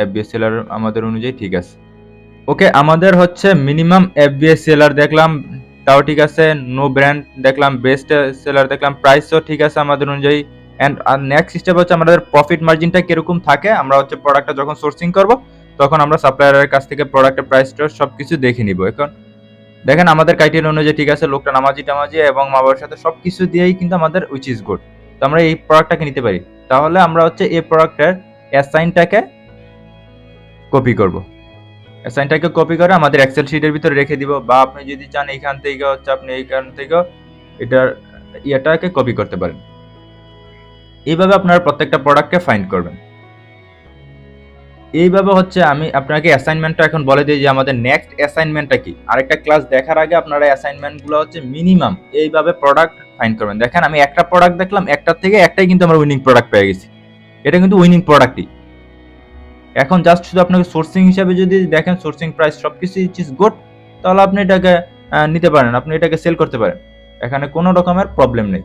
Speaker 1: এফবিএস সেলার আমাদের অনুযায়ী ঠিক আছে। ওকে, আমাদের হচ্ছে মিনিমাম এফবিএস সেলার দেখলাম, তাও ঠিক আছে। নো ব্র্যান্ড দেখলাম, বেস্ট সেলার দেখলাম, প্রাইসও ঠিক আছে আমাদের অনুযায়ী। এন্ড নেক্সট স্টেপ হচ্ছে আমাদের প্রফিট মার্জিনটা কিরকম থাকে। আমরা হচ্ছে প্রোডাক্টটা যখন সোর্সিং করব তখন আমরা সাপ্লায়ারের কাছ থেকে প্রোডাক্টের প্রাইসটা সবকিছু দেখে নিব। এখন দেখেন আমাদের ক্রাইটেরিয়া অনুযায়ী ঠিক আছে, লোকটা নামাজি টামাজি এবং মা বাবার সাথে সবকিছু দিয়েই কিন্তু আমাদের উইচ ইজ গুড। তো আমরা এই প্রোডাক্টটাকে নিতে পারি। তাহলে আমরা হচ্ছে এই প্রোডাক্টের অ্যাসাইনটাকে কপি করব। অ্যাসাইনটাকে কপি করে আমাদের এক্সেল শিটের ভিতরে রেখে দিব, বা আপনি যদি চান এইখান থেকে হচ্ছে আপনি এইখান থেকে এটার ইয়েটাকে কপি করতে পারেন। এইভাবে আপনারা প্রত্যেকটা প্রোডাক্টকে ফাইন্ড করবেন। এইভাবে হচ্ছে আমি আপনাকে অ্যাসাইনমেন্টটা এখন বলে দিই যে আমাদের নেক্সট অ্যাসাইনমেন্টটা কি। আরেকটা ক্লাস দেখার আগে আপনারা অ্যাসাইনমেন্টগুলো হচ্ছে মিনিমাম এইভাবে প্রোডাক্ট ফাইন্ড করবেন। দেখেন আমি একটা প্রোডাক্ট দেখলাম, একটার থেকে একটাই কিন্তু আমরা উইনিং প্রোডাক্ট পেয়ে গেছি। এটা কিন্তু উইনিং প্রোডাক্টই। এখন জাস্ট শুধু আপনাকে সোর্সিং হিসাবে যদি দেখেন, সোর্সিং প্রাইস সবকিছু ইজ গুড, তাহলে আপনি এটাকে নিতে পারেন, আপনি এটাকে সেল করতে পারেন। এখানে কোনো রকমের প্রবলেম নেই।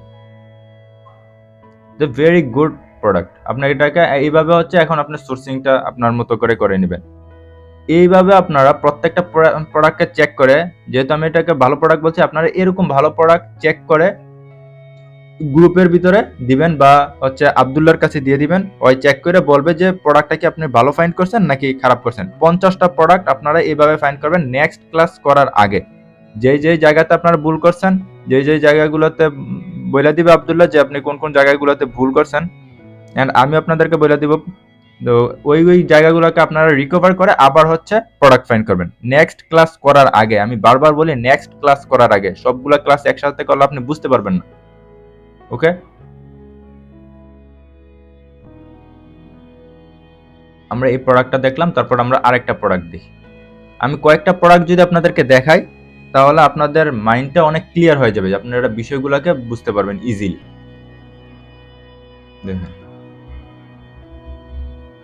Speaker 1: The very good product. আপনার এটাকে এইভাবে হচ্ছে এখন আপনার সোর্সিংটা আপনার মতো করে নেবেন। এইভাবে আপনারা প্রত্যেকটা প্রোডাক্টকে চেক করে, যেহেতু আমি এটাকে ভালো প্রোডাক্ট বলছি, আপনারা এরকম ভালো প্রোডাক্ট চেক করে গ্রুপের ভিতরে দিবেন বা হচ্ছে আব্দুল্লাহর কাছে দিয়ে দিবেন। ওই চেক করে বলবে যে প্রোডাক্টটা কি আপনি ভালো ফাইন্ড করছেন নাকি খারাপ করছেন। 50টা প্রোডাক্ট আপনারা এইভাবে ফাইন্ড করবেন নেক্সট ক্লাস করার আগে। যেই জায়গাতে আপনারা ভুল করছেন, যেই জায়গাগুলোতে বলে দিবে আব্দুল্লাহ যে আপনি কোন কোন জায়গাগুলোতে ভুল করছেন, এন্ড আমি আপনাদেরকে বলে দিব। তো ওই জায়গাগুলোকে আপনারা রিকভার করে আবার হচ্ছে প্রোডাক্ট ফাইন্ড করবেন নেক্সট ক্লাস করার আগে। আমি বারবার বলি নেক্সট ক্লাস করার আগে, সবগুলা ক্লাস একসাথে করলে আপনি বুঝতে পারবেন না। ওকে, আমরা এই প্রোডাক্টটা দেখলাম, তারপর আমরা আরেকটা প্রোডাক্ট দেখি। আমি কয়েকটা প্রোডাক্ট যদি আপনাদেরকে দেখাই তাহলে আপনাদের মাইন্ডটা অনেক ক্লিয়ার হয়ে যাবে, আপনারা বিষয়গুলোকে বুঝতে পারবেন ইজিলি। দেখেন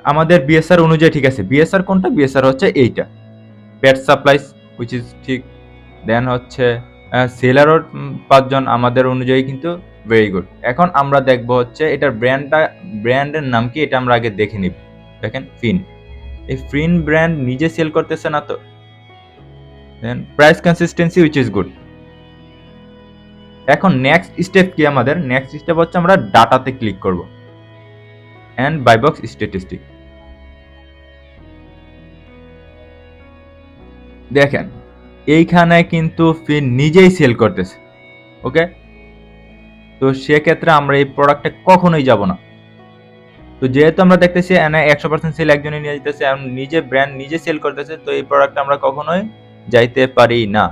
Speaker 1: আমাদের বিএসআর অনুযায়ী ঠিক আছে। বিএসআর কোনটা? বিএসআর হচ্ছে এইটা, পেট সাপ্লাইস, হুইচ ইজ ঠিক। দেন হচ্ছে সেলারও 5 জন আমাদের অনুযায়ী কিন্তু ভেরি গুড। এখন আমরা দেখব হচ্ছে এটার ব্র্যান্ডের নাম কি, এটা আমরা আগে দেখে নিব। দেখেন ফিন, এই ফিন ব্র্যান্ড নিজে সেল করতেছে না তো। Then price consistency which is good. এখন নেক্সট স্টেপ কি? আমাদের নেক্সট স্টেপ হচ্ছে আমরা ডাটাতে ক্লিক করব এন্ড বাই বক্স স্ট্যাটিস্টিক। দেখেন এইখানে কিন্তু ফিন নিজেই সেল করতেছে। ওকে, তো সেক্ষেত্রে আমরা এই প্রোডাক্টে কখনোই যাব না। তো যেহেতু আমরা দেখতেছি 100% সেল একজনই নিয়ে যেতেছে, নিজে ব্র্যান্ড নিজে সেল করতেছে, তো এই প্রোডাক্ট আমরা কখনোই যাইতে পারি না।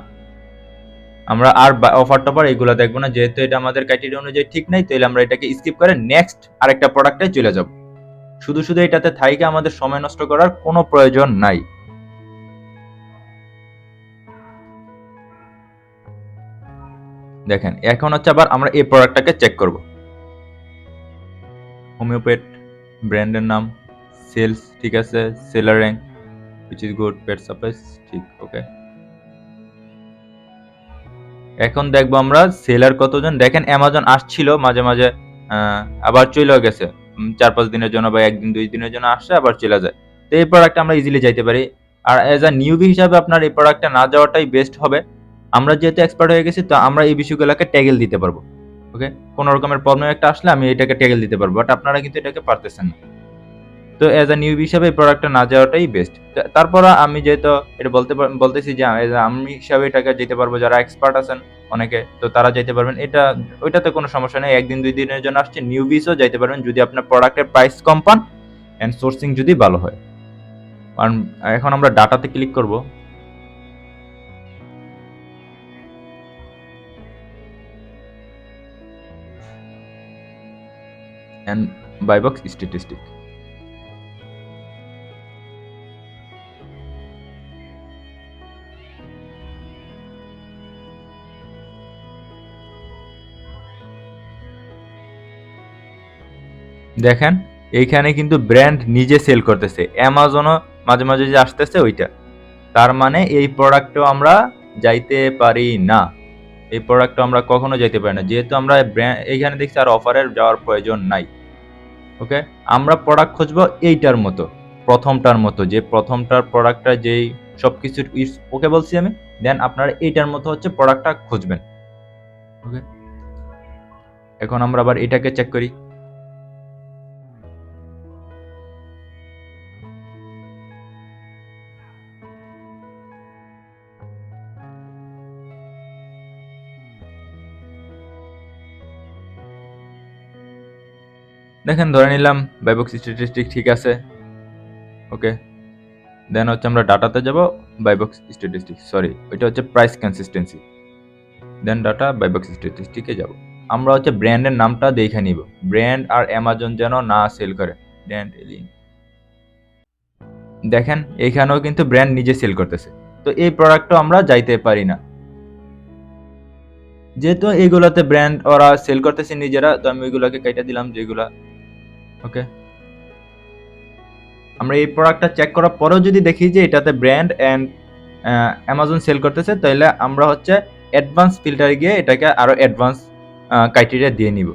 Speaker 1: আমরা আর অফার টফার এগুলো দেখবো না, যেহেতু এটা আমাদের ক্রাইটেরিয়া অনুযায়ী ঠিক নাই। তাহলে আমরা এটাকে স্কিপ করে নেক্সট আরেকটা প্রোডাক্টে চলে যাব। শুধু এটাতে থাইকে আমাদের সময় নষ্ট করার কোনো প্রয়োজন নাই। দেখেন এখন হচ্ছে আবার আমরা এই প্রোডাক্টটাকে চেক করব। হোমিওপ্যাথ ব্র্যান্ডের নাম, সেলস ঠিক আছে, seller rank which is good, pet supplies ঠিক। ওকে, এখন দেখবো আমরা সেলার কতজন। দেখেন অ্যামাজন আসছিল মাঝে মাঝে, আবার চলেও গেছে 4-5 দিনের জন্য বা 1-2 দিনের জন্য আসছে আবার চলে যায়। তো এই প্রোডাক্টে আমরা ইজিলি যাইতে পারি। আর এজ আ নিউবি হিসাবে আপনার এই প্রোডাক্টে না যাওয়াটাই বেস্ট হবে। আমরা যেহেতু এক্সপার্ট হয়ে গেছি, তো আমরা এই বিষয়গুলোকে ট্যাগেল দিতে পারবো। ওকে, কোনো রকমের প্রবলেম একটা আসলে আমি এটাকে ট্যাগেল দিতে পারবো, বাট আপনারা কিন্তু এটাকে পারতেছেন না। তো এজ আ নিউবি হিসাবে এই প্রোডাক্টটা না যাওয়াটাই বেস্ট। তারপর আমি যেহেতু এটা বলতেছি যে আমি হিসাবে এটাকে যেতে পারবো, যারা এক্সপার্ট আছেন অনেকে, তো তারা যাইতে পারবেন। এটা ওইটাতে কোনো সমস্যা নেই, 1-2 দিনের জন্য আসছে, নিউবিসও যাইতে পারবেন যদি আপনার প্রোডাক্টের প্রাইস কম পান এন্ড সোর্সিং যদি ভালো হয়। কারণ এখন আমরা ডাটাতে ক্লিক করব। And buy box statistic. দেখেন এইখানে কিন্তু ব্র্যান্ড নিজে সেল করতেছে, অ্যামাজনও মাঝে মাঝে যে আসতেছে ওইটা। তার মানে এই প্রোডাক্টও আমরা যাইতে পারি না, এই প্রোডাক্টও আমরা কখনো যাইতে পারি না, যেহেতু আমরা এইখানে দেখছি আর অফারের যাওয়ার প্রয়োজন নাই। ওকে, আমরা প্রোডাক্ট খুঁজবো এইটার মতো, প্রথমটার মতো, যে প্রথমটার প্রোডাক্টটা যেই সবকিছু ওকে বলছি আমি। দেন আপনারা এইটার মতো হচ্ছে প্রোডাক্টটা খুঁজবেন। ওকে, এখন আমরা আবার এটাকে চেক করি। দেখেন ধরে নিলাম বাইবক্স স্ট্যাটিস্টিক ঠিক আছে। ওকে, দেন হচ্ছে আমরা ডাটাতে যাব, বাইবক্স স্ট্যাটিস্টিক, সরি ওইটা হচ্ছে প্রাইস কনসিস্টেন্সি। দেন ডাটা বাইবক্স স্ট্যাটিস্টিকে যাব। আমরা হচ্ছে ব্র্যান্ডের নামটা দেখে নিব, ব্র্যান্ড আর অ্যামাজন যেন না সেল করে। ব্র্যান্ড এলিন, দেখেন এইখানেও কিন্তু ব্র্যান্ড নিজে সেল করতেছে, তো এই প্রোডাক্টও আমরা যাইতে পারি না, যেহেতু এইগুলাতে ব্র্যান্ড ওরা সেল করতেছে নিজেরা। তো আমি ওইগুলাকে কেটে দিলাম যেগুলা। ওকে, আমরা এই প্রোডাক্টটা চেক করার পরেও যদি দেখি যে এটাতে ব্র্যান্ড এন্ড অ্যামাজন সেল করতেছে, তাহলে আমরা হচ্ছে অ্যাডভান্স ফিল্টারে গিয়ে এটাকে আরো অ্যাডভান্স ক্রাইটেরিয়া দিয়ে নিব।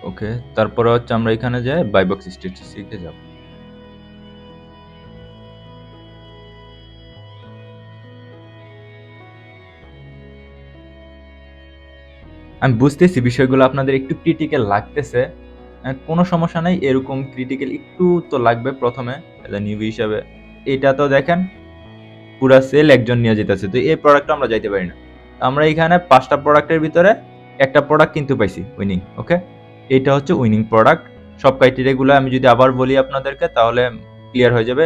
Speaker 1: ওকে, তারপরে হচ্ছে আমরা এখানে যাই বাই বক্স স্ট্যাটিস্টিকে যাব। আমি বুঝতেছি বিষয়গুলো আপনাদের একটু ক্রিটিক্যাল লাগতেছে। কোনো সমস্যা নাই, এরকম ক্রিটিক্যাল একটু তো লাগবে প্রথমে এজ এ নিউবি হিসাবে। এটা তো দেখেন পুরা সেল একজন নিয়ে যেতেছে, তো এই প্রোডাক্টটা আমরা যাইতে পারি না। আমরা এখানে 5টা প্রোডাক্টের ভিতরে একটা প্রোডাক্ট কিন্তু পাইছি উইনিং। ওকে, এটা হচ্ছে উইনিং প্রোডাক্ট। সব ক্রাইটেরিয়াগুলো আমি যদি আবার বলি আপনাদেরকে তাহলে ক্লিয়ার হয়ে যাবে।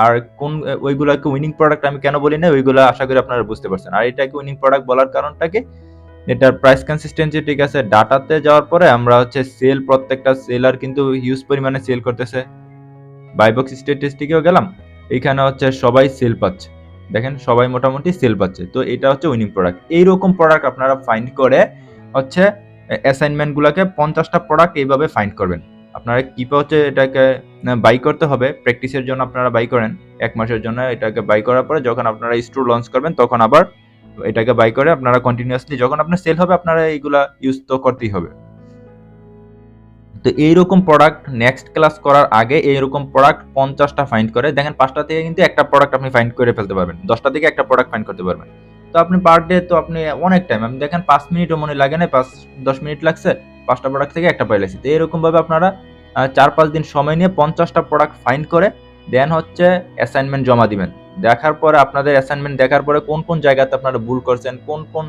Speaker 1: আর কোন ওইগুলোকে উইনিং প্রোডাক্ট আমি কেন বলি না, ওইগুলো আশা করি আপনারা বুঝতে পারছেন। আর এটাকে উইনিং প্রোডাক্ট বলার কারণটা কি, এটার প্রাইস কনসিস্টেন্সি ঠিক আছে। ডাটাতে যাওয়ার পরে আমরা হচ্ছে সেল, প্রত্যেকটা সেলার কিন্তু হিউজ পরিমাণে সেল করতেছে। বাইবক্স স্ট্যাটিস্টিকেও গেলাম, এখানে হচ্ছে সবাই সেল পাচ্ছে, দেখেন সবাই মোটামুটি সেল পাচ্ছে। তো এটা হচ্ছে উইনিং প্রোডাক্ট। এইরকম প্রোডাক্ট আপনারা ফাইন্ড করে হচ্ছে অ্যাসাইনমেন্টগুলোকে 50টা প্রোডাক্ট এইভাবে ফাইন্ড করবেন। আপনারা কিপে হচ্ছে এটাকে বাই করতে হবে প্র্যাকটিসের জন্য, আপনারা বাই করেন 1 মাসের জন্য। এটাকে বাই করার পরে যখন আপনারা স্টোর লঞ্চ করবেন তখন আবার এটাকে বাই করে আপনারা কন্টিনিউয়াসলি যখন আপনার সেল হবে আপনারা এইগুলা ইউজ তো করতেই হবে। তো এইরকম প্রোডাক্ট নেক্সট ক্লাস করার আগে এইরকম প্রোডাক্ট 50টা ফাইন্ড করে দেখেন, 5টা থেকে কিন্তু একটা প্রোডাক্ট আপনি ফাইন্ড করে ফেলতে পারবেন, 10টা থেকে একটা প্রোডাক্ট ফাইন্ড করতে পারবেন। তো আপনি পার ডে তো আপনি অনেক টাইম, আমি দেখেন 5 মিনিটও মনে লাগে না, 5-10 মিনিট লাগছে, 5টা প্রোডাক্ট থেকে একটা পাইলেছি। তো এরকম ভাবে আপনারা 4-5 দিন সময় নিয়ে 50টা প্রোডাক্ট ফাইন্ড করে দেন হচ্ছে অ্যাসাইনমেন্ট জমা দিবেন। দেখার পরে আপনাদের অ্যাসাইনমেন্ট দেখার পরে কোন কোন জায়গাতে আপনারা ভুল করছেন, কোন কোন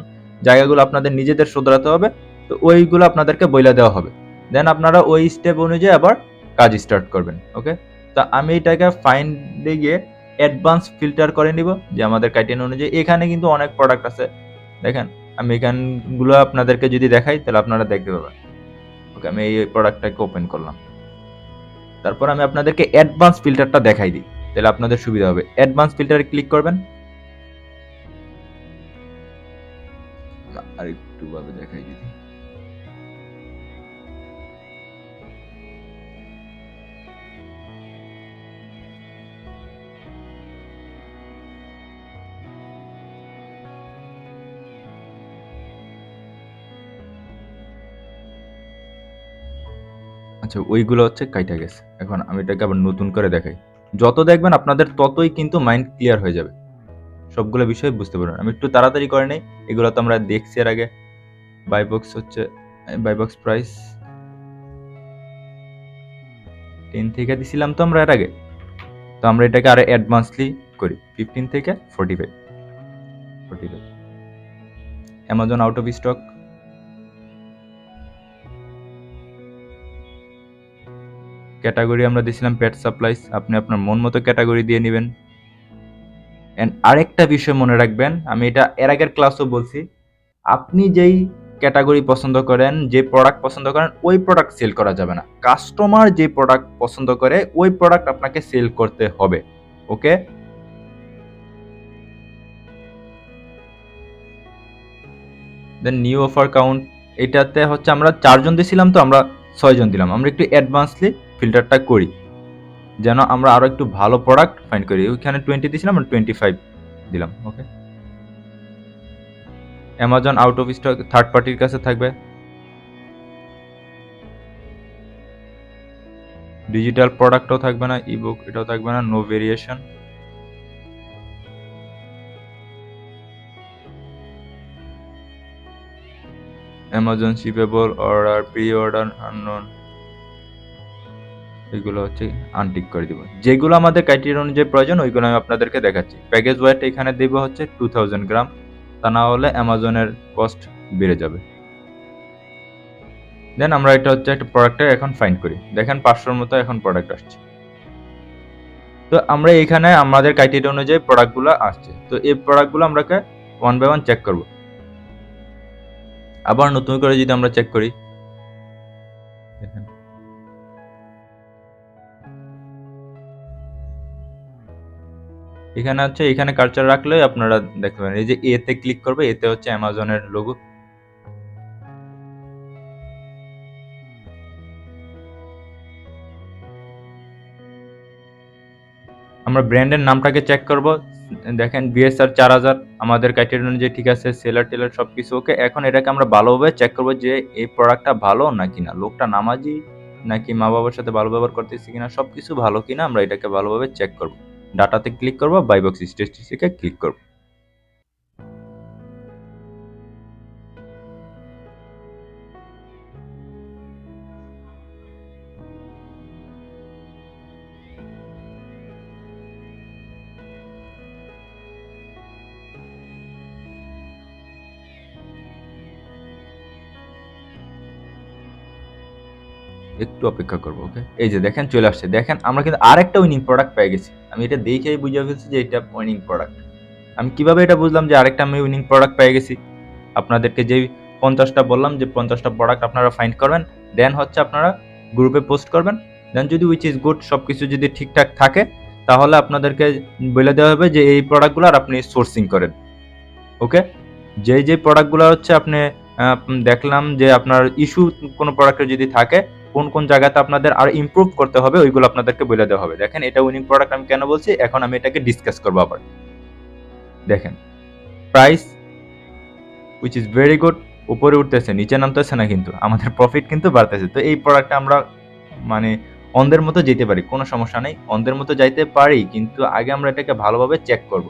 Speaker 1: জায়গাগুলো আপনাদের নিজেদের শুধরাতে হবে, তো ওইগুলো আপনাদেরকে বইলা দেওয়া হবে। দেন আপনারা ওই স্টেপ অনুযায়ী আবার কাজ স্টার্ট করবেন। ওকে, তা আমি এটাকে ফাইন্ডে গিয়ে অ্যাডভান্স ফিল্টার করে নিব যে আমাদের ক্রাইটেরিয়া অনুযায়ী। এখানে কিন্তু অনেক প্রোডাক্ট আছে, দেখেন আমি এখানগুলো আপনাদেরকে যদি দেখাই তাহলে আপনারা দেখতে পাবেন। ওকে, আমি এই প্রোডাক্টটাকে ওপেন করলাম, তারপর আমি আপনাদেরকে অ্যাডভান্স ফিল্টারটা দেখাই দিই, তাহলে আপনাদের সুবিধা হবে। অ্যাডভান্স ফিল্টারে ক্লিক করবেন, আর একটু ভাবে দেখাই দিই। আচ্ছা, ওইগুলো হচ্ছে কাইটা গেছে। এখন আমি এটাকে আবার নতুন করে দেখাই। যত দেখবেন আপনাদের ততই কিন্তু মাইন্ড ক্লিয়ার হয়ে যাবে, সবগুলো বিষয় বুঝতে পারবেন। আমি একটু তাড়াতাড়ি করে নেই, এগুলো তো আমরা দেখছি এর আগে। বাইবক্স হচ্ছে বাইবক্স প্রাইস 10 থেকে দিছিলাম তো আমরা এর আগে। তো আমরা এটাকে আরো অ্যাডভান্সলি করি, 15 থেকে 45। Amazon out of stock, category আমরা দিছিলাম পেট সাপ্লাইস, আপনি আপনার মন মতো ক্যাটাগরি দিয়ে নেবেন। এন্ড আরেকটা বিষয় মনে রাখবেন, আমি এটা এর আগের ক্লাসও বলছি, আপনি যেই ক্যাটাগরি পছন্দ করেন, যে প্রোডাক্ট পছন্দ করেন, ওই প্রোডাক্ট সেল করা যাবে না। কাস্টমার যে প্রোডাক্ট পছন্দ করে ওই প্রোডাক্ট আপনাকে সেল করতে হবে। ওকে, দেন নিউ অফার কাউন্ট, এটাতে হচ্ছে আমরা 4 জন দিছিলাম, তো আমরা 6 জন দিলাম। আমরা একটু অ্যাডভান্সলি ফিল্টারটা করি যেন আমরা আরো একটু ভালো প্রোডাক্ট ফাইন্ড করি। ওইখানে 20 দিছিলাম, আমরা 25 দিলাম। Okay, Amazon out of stock third পার্টির কাছে থাকবে। ডিজিটাল প্রোডাক্টও থাকবে না, ইবুক এটাও থাকবে না, no variation. Amazon shippable, order, pre order, unknown, এগুলো হচ্ছে আনটিক করে দিব। যেগুলো আমাদের ক্রাইটেরিয়া অনুযায়ী প্রয়োজন ওইগুলো আমি আপনাদেরকে দেখাচ্ছি। প্যাকেজ ওয়েট এখানে দেব হচ্ছে 2000 গ্রাম, তা না হলে অ্যামাজনের কস্ট বেড়ে যাবে। দেন আমরা এটা হচ্ছে একটা প্রোডাক্টে এখন ফাইন্ড করি, দেখেন 500-র মতো এখন প্রোডাক্ট আসছে। তো আমরা এখানে আমাদের ক্রাইটেরিয়া অনুযায়ী প্রোডাক্টগুলো আসছে। তো এই প্রোডাক্টগুলো আমরাকে 1 বাই 1 চেক করব। আবার নতুন করে যদি আমরা চেক করি, দেখেন এখানে হচ্ছে, এখানে কার্সার রাখলে আপনারা দেখতে পারেন, এই যে এতে ক্লিক করবে, এতে হচ্ছে অ্যামাজনের লোগো। আমরা আমরা ব্র্যান্ডের নামটাকে চেক করব। দেখেন বিএসআর 4000 আমাদের ক্রাইটেরিয়া অনুযায়ী ঠিক আছে, সেলার টেলার সব কিছু ওকে। এখন এটাকে আমরা ভালোভাবে চেক করব যে এই প্রোডাক্টটা ভালো নাকি না, লোকটা নামাজি নাকি মা বাবার সাথে ভালো ব্যবহার করতেছি কিনা, সব কিছু ভালো কিনা আমরা এটাকে ভালোভাবে চেক করব। ডাটাতে ক্লিক করব, বাইবক্স স্ট্যাটিস্টিকে ক্লিক করব। একটু অপেক্ষা করবো ওকে। এই যে দেখেন চলে আসছে, দেখেন আমরা কিন্তু আরেকটা উইনিং প্রোডাক্ট পেয়ে গেছি। আমি এটা দেখেই বুঝে ফেলছি যে এটা উইনিং প্রোডাক্ট। আমি কিভাবে এটা বুঝলাম যে আরেকটা আমি উইনিং প্রোডাক্ট পেয়ে গেছি? আপনাদেরকে যেই 50টা বললাম যে 50টা প্রোডাক্ট আপনারা ফাইন্ড করবেন, দেন হচ্ছে আপনারা গ্রুপে পোস্ট করবেন। দেন যদি উইচ ইজ গুড সব কিছু যদি ঠিকঠাক থাকে, তাহলে আপনাদেরকে বলে দেওয়া হবে যে এই প্রোডাক্টগুলো আর আপনি সোর্সিং করেন ওকে। যে প্রোডাক্টগুলো হচ্ছে আপনি দেখলাম যে আপনার ইস্যু কোনো প্রোডাক্টের যদি থাকে, কোন কোন জায়গাতে আপনাদের আর ইমপ্রুভ করতে হবে ওইগুলো আপনাদেরকে বলে দেওয়া হবে। দেখেন এটা উইনিং প্রোডাক্ট আমি কেন বলছি, এখন আমি এটাকে ডিসকাস করবো আবার। দেখেন price which is very good, উপরে উঠতেছে নিচে নামতেছে না, কিন্তু আমাদের প্রফিট কিন্তু বাড়তেছে। তো এই প্রোডাক্টটা আমরা মানে অন্ধের মতো যেতে পারি, কোনো সমস্যা নেই, অন্ধের মতো যাইতে পারি, কিন্তু আগে আমরা এটাকে ভালোভাবে চেক করব।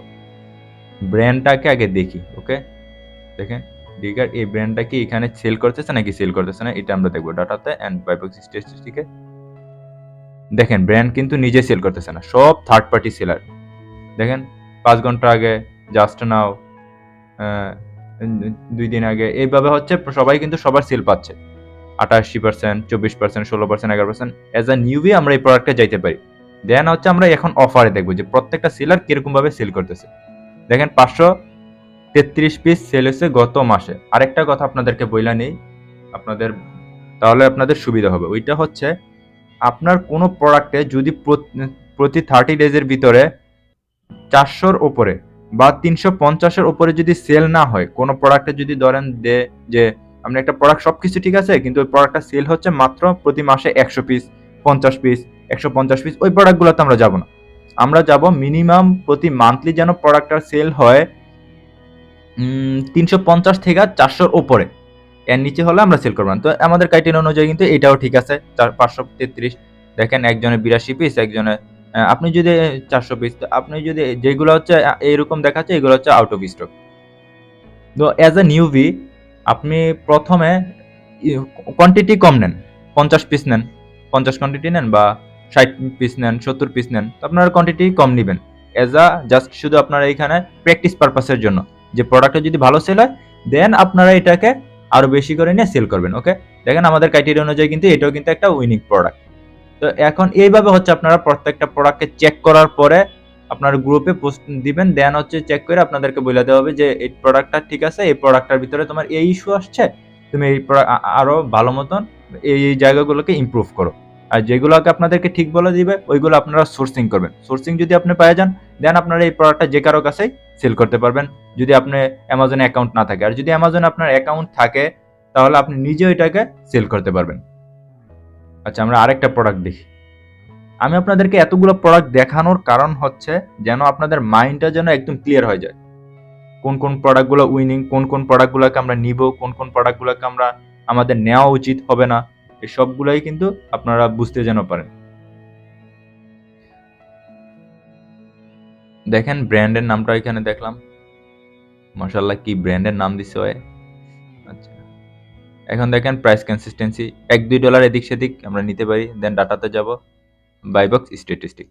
Speaker 1: ব্র্যান্ডটাকে আগে দেখি ওকে। দেখেন ডিগার এই ব্র্যান্ডটা কি এখানে সেল করতেছে নাকি সেল করতেছে না, এটা আমরা দেখবো ডাটাতে অ্যান্ড বাইবক্স স্ট্যাটিস্টিকে। দেখেন ব্র্যান্ড কিন্তু নিজে সেল করতেছে না, সব থার্ড পার্টি সেলার। দেখেন 5 ঘন্টা আগে, জাস্ট নাও, 2 দিন আগে, এইভাবে হচ্ছে সবাই কিন্তু সবার সেল পাচ্ছে 88%, 24%, 16%, 11%। এজ আ নিউবি আমরা এই প্রোডাক্টে যাইতে পারি। দেন হচ্ছে আমরা এখন অফারে দেখবো যে প্রত্যেকটা সেলার কিরকম ভাবে সেল করতেছে। দেখেন 533 পিস সেল হয়েছে গত মাসে। আরেকটা কথা আপনাদেরকে বইলা নেই আপনাদের, তাহলে আপনাদের সুবিধা হবে। ওইটা হচ্ছে আপনার কোনো প্রোডাক্টে যদি প্রতি 30 ডেজের ভিতরে 400-র উপরে বা 350-এর উপরে যদি সেল না হয়, কোনো প্রোডাক্টে যদি ধরেন যে আপনি একটা প্রোডাক্ট সবকিছু ঠিক আছে কিন্তু ওই প্রোডাক্টটা সেল হচ্ছে মাত্র প্রতি মাসে 100 পিস, 50 পিস, 150 পিস, ওই প্রোডাক্টগুলোতে আমরা যাব না। আমরা যাব মিনিমাম প্রতি মান্থলি যেন প্রোডাক্টটার সেল হয় 350 থেকে 400-র উপরে, এর নিচে হলে আমরা সেল করব না। তো আমাদের ক্রাইটেরিয়া অনুযায়ী কিন্তু এটাও ঠিক আছে। 533 দেখেন একজনের 82 পিস, একজনের আপনি যদি 400 পিস, আপনি যদি যেগুলো হচ্ছে এইরকম দেখাচ্ছে এগুলো হচ্ছে আউট অফ স্টক। তো অ্যাজ এ নিউবি আপনি প্রথমে কোয়ান্টিটি কম নেন, 50 পিস নেন, 50 কোয়ান্টিটি নেন বা 60 পিস নেন, 70 পিস নেন, তো আপনারা কোয়ান্টিটি কম নেবেন অ্যাজ আ জাস্ট শুধু আপনারা এখানে প্র্যাকটিস পারপাসের জন্য, যে প্রোডাক্টটা যদি ভালো সেল হয় দেন আপনারা এটাকে আরো বেশি করে নিয়ে সেল করবেন ওকে। দেখেন আমাদের ক্রাইটেরিয়া অনুযায়ী কিন্তু এটাও কিন্তু একটা উইনিং প্রোডাক্ট। তো এখন এইভাবে হচ্ছে আপনারা প্রত্যেকটা প্রোডাক্টকে চেক করার পরে আপনার গ্রুপে পোস্ট দিবেন, দেন হচ্ছে চেক করে আপনাদেরকে বলে দেওয়া হবে যে এই প্রোডাক্টটা ঠিক আছে, এই প্রোডাক্টটার ভিতরে তোমার এই ইস্যু আসছে, তুমি এই আরো ভালো মতন এই জায়গাগুলোকে ইমপ্রুভ করো। আর যেগুলোকে আপনাদেরকে ঠিক বলে দিবে ওইগুলো আপনারা সোর্সিং করবেন। সোর্সিং যদি আপনি পেয়ে যান দেন আপনারা এই প্রোডাক্টটা যে কারো কাছেই সেল করতে পারবেন, যদি আপনি অ্যামাজনে অ্যাকাউন্ট না থাকে। আর যদি অ্যামাজনে আপনার অ্যাকাউন্ট থাকে তাহলে আপনি নিজেও এটাকে সেল করতে পারবেন। আচ্ছা আমরা আরেকটা প্রোডাক্ট দেখি। আমি আপনাদেরকে এতগুলো প্রোডাক্ট দেখানোর কারণ হচ্ছে যেন আপনাদের মাইন্ডটা যেন একদম ক্লিয়ার হয়ে যায়, কোন কোন প্রোডাক্টগুলো উইনিং, কোন কোন প্রোডাক্টগুলোকে আমরা নিব, কোন কোন প্রোডাক্টগুলোকে আমরা আমাদের নেওয়া উচিত হবে না, এই সবগুলাই কিন্তু আপনারা বুঝতে যেন পারেন। দেখেন ব্র্যান্ডের নামটা এখানে দেখলাম, মাশাআল্লাহ কি ব্র্যান্ডের নাম দিছে হয়। আচ্ছা এখন দেখেন প্রাইস কনসিস্টেন্সি $1-2 এদিক সেদিক আমরা নিতে পারি। দেন ডাটাতে যাব, বাইবক্স স্ট্যাটিস্টিক।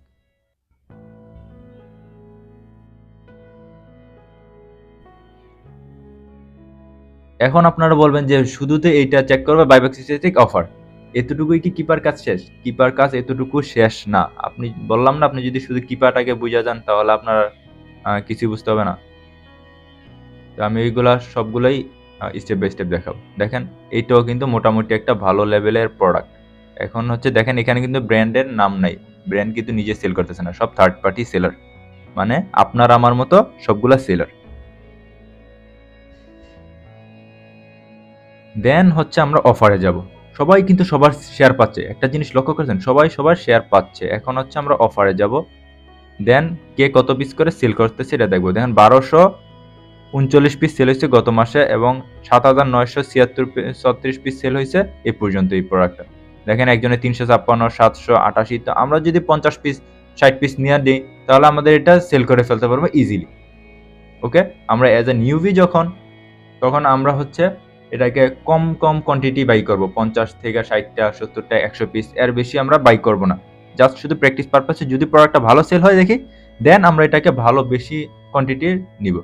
Speaker 1: এখন আপনারা বলবেন যে শুধুতে এইটা চেক করবে বাইবক্স স্ট্যাটিস্টিক অফার, এতটুকুই কি কিপার কাজ শেষ? কিপার কাজ এতটুকু শেষ না। আপনি বললাম না, আপনি যদি শুধু কিপারটাকে বুঝে যান তাহলে আপনার কিছুই বুঝতে হবে না। তো আমি এইগুলা সবগুলোই স্টেপ বাই স্টেপ দেখাবো। দেখেন এইটাও কিন্তু মোটামুটি একটা ভালো লেভেলের প্রোডাক্ট। এখন হচ্ছে দেখেন এখানে কিন্তু ব্র্যান্ডের নাম নাই, ব্র্যান্ড কিন্তু নিজে সেল করতেছে না, সব থার্ড পার্টি সেলার, মানে আপনার আমার মতো সবগুলা সেলার। দেন হচ্ছে আমরা অফারে যাব, সবাই কিন্তু সবার শেয়ার পাচ্ছে, একটা জিনিস লক্ষ্য করেছেন, সবাই সবার শেয়ার পাচ্ছে। এখন হচ্ছে আমরা অফারে যাব, দেন কে কত পিস করে সেল করতেছে এটা দেখবো। দেখেন 1239 পিস সেল হয়েছে গত মাসে এবং 7936 পিস সেল হয়েছে এই পর্যন্ত এই প্রোডাক্টটা। দেখেন একজনে 356, 788। তো আমরা যদি 50 পিস 60 পিস নিয়ে দিই তাহলে আমাদের এটা সেল করে ফেলতে পারবো ইজিলি। ওকে, আমরা অ্যাজ এ নিউবি তখন আমরা হচ্ছে এটাকে কম কোয়ান্টিটি বাই করব, 50 থেকে 60টা 70টা 100 পিস, এর বেশি আমরা বাই করব না। জাস্ট শুধু প্র্যাকটিস পারপাসে যদি প্রোডাক্টটা ভালো সেল হয় দেখি, দেন আমরা এটাকে ভালো বেশি কোয়ান্টিটির নিব।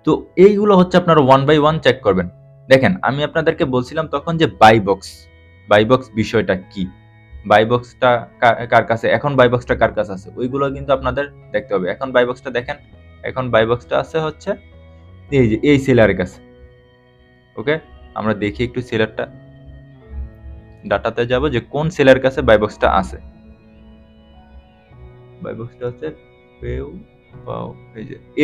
Speaker 1: তো এইগুলো হচ্ছে আপনারা 1 বাই 1 চেক করবেন। দেখেন আমি আপনাদেরকে বলছিলাম তখন যে বাই বক্স বিষয়টা কি, বাই বক্সটা কার কাছে, এখন বাই বক্সটা কার কাছে আছে ওইগুলো কিন্তু আপনাদের দেখতে হবে। এখন বাই বক্সটা দেখেন, এখন বাই বক্সটা আছে হচ্ছে এই যে এই সেলারের কাছে। ওকে, আমরা দেখি একটু সেলারটা, ডাটাতে যাব যে কোন সেলার কাছে বাই বক্সটা আছে। বাই বক্সটা হচ্ছে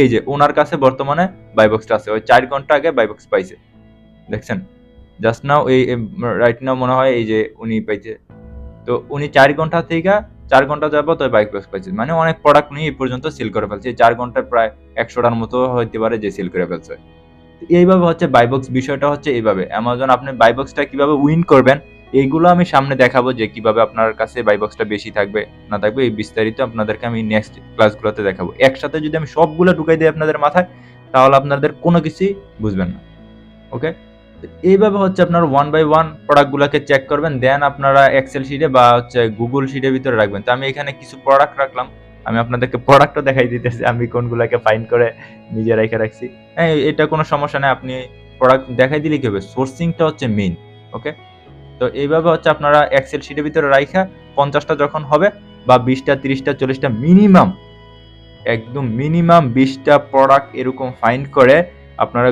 Speaker 1: এই যে ওনার কাছে বর্তমানে বাই বক্সটা আছে, ওই 4 ঘন্টা আগে বাই বক্স পাইছে, দেখছেন জাস্ট নাও, এই রাইট নাও মনে হয় এই যে উনি পাইছে। তো উনি 4 ঘন্টা থেকে 4 ঘন্টা যাবত ওই বাইক বক্স পাইছে, মানে অনেক প্রোডাক্ট নিয়ে এই পর্যন্ত সেল করে ফেলছে। 4 ঘন্টায় প্রায় 100টার মতো হইতে পারে যে সেল করে ফেলছে। এইভাবে হচ্ছে বাইবক্স বিষয়টা হচ্ছে এইভাবে। অ্যামাজন আপনি বাইবক্সটা কিভাবে উইন করবেন এইগুলো আমি সামনে দেখাবো, যে কিভাবে আপনার কাছে বাইবক্সটা বেশি থাকবে না থাকবে এই বিস্তারিত আপনাদেরকে আমি নেক্সট ক্লাসগুলোতে দেখাবো। একসাথে যদি আমি সবগুলো ঢুকাই দিই আপনাদের মাথায় তাহলে আপনাদের কোনো কিছুই বুঝবেন না। ওকে, এইভাবে হচ্ছে আপনার 1 বাই 1 প্রোডাক্টগুলোকে চেক করবেন, দেন আপনারা এক্সেল শিটে বা হচ্ছে গুগল শিটের ভিতরে রাখবেন। তো আমি এখানে কিছু প্রোডাক্ট রাখলাম, আমি আপনাদেরকে প্রোডাক্টও দেখাই দিতেছি আমি কোনগুলোকে ফাইন্ড করে নিজে রেখে রাখছি। হ্যাঁ, এটা কোনো সমস্যা নেই, আপনি প্রোডাক্ট দেখাই দিলে কি হবে, সোর্সিংটা হচ্ছে মেইন। ওকে, তো এইভাবে হচ্ছে আপনারা এক্সেল শিটের ভিতরে রাখা 50টা যখন হবে বা 20টা 30টা 40টা মিনিমাম, একদম মিনিমাম 20টা প্রোডাক্ট এরকম ফাইন্ড করে আপনারা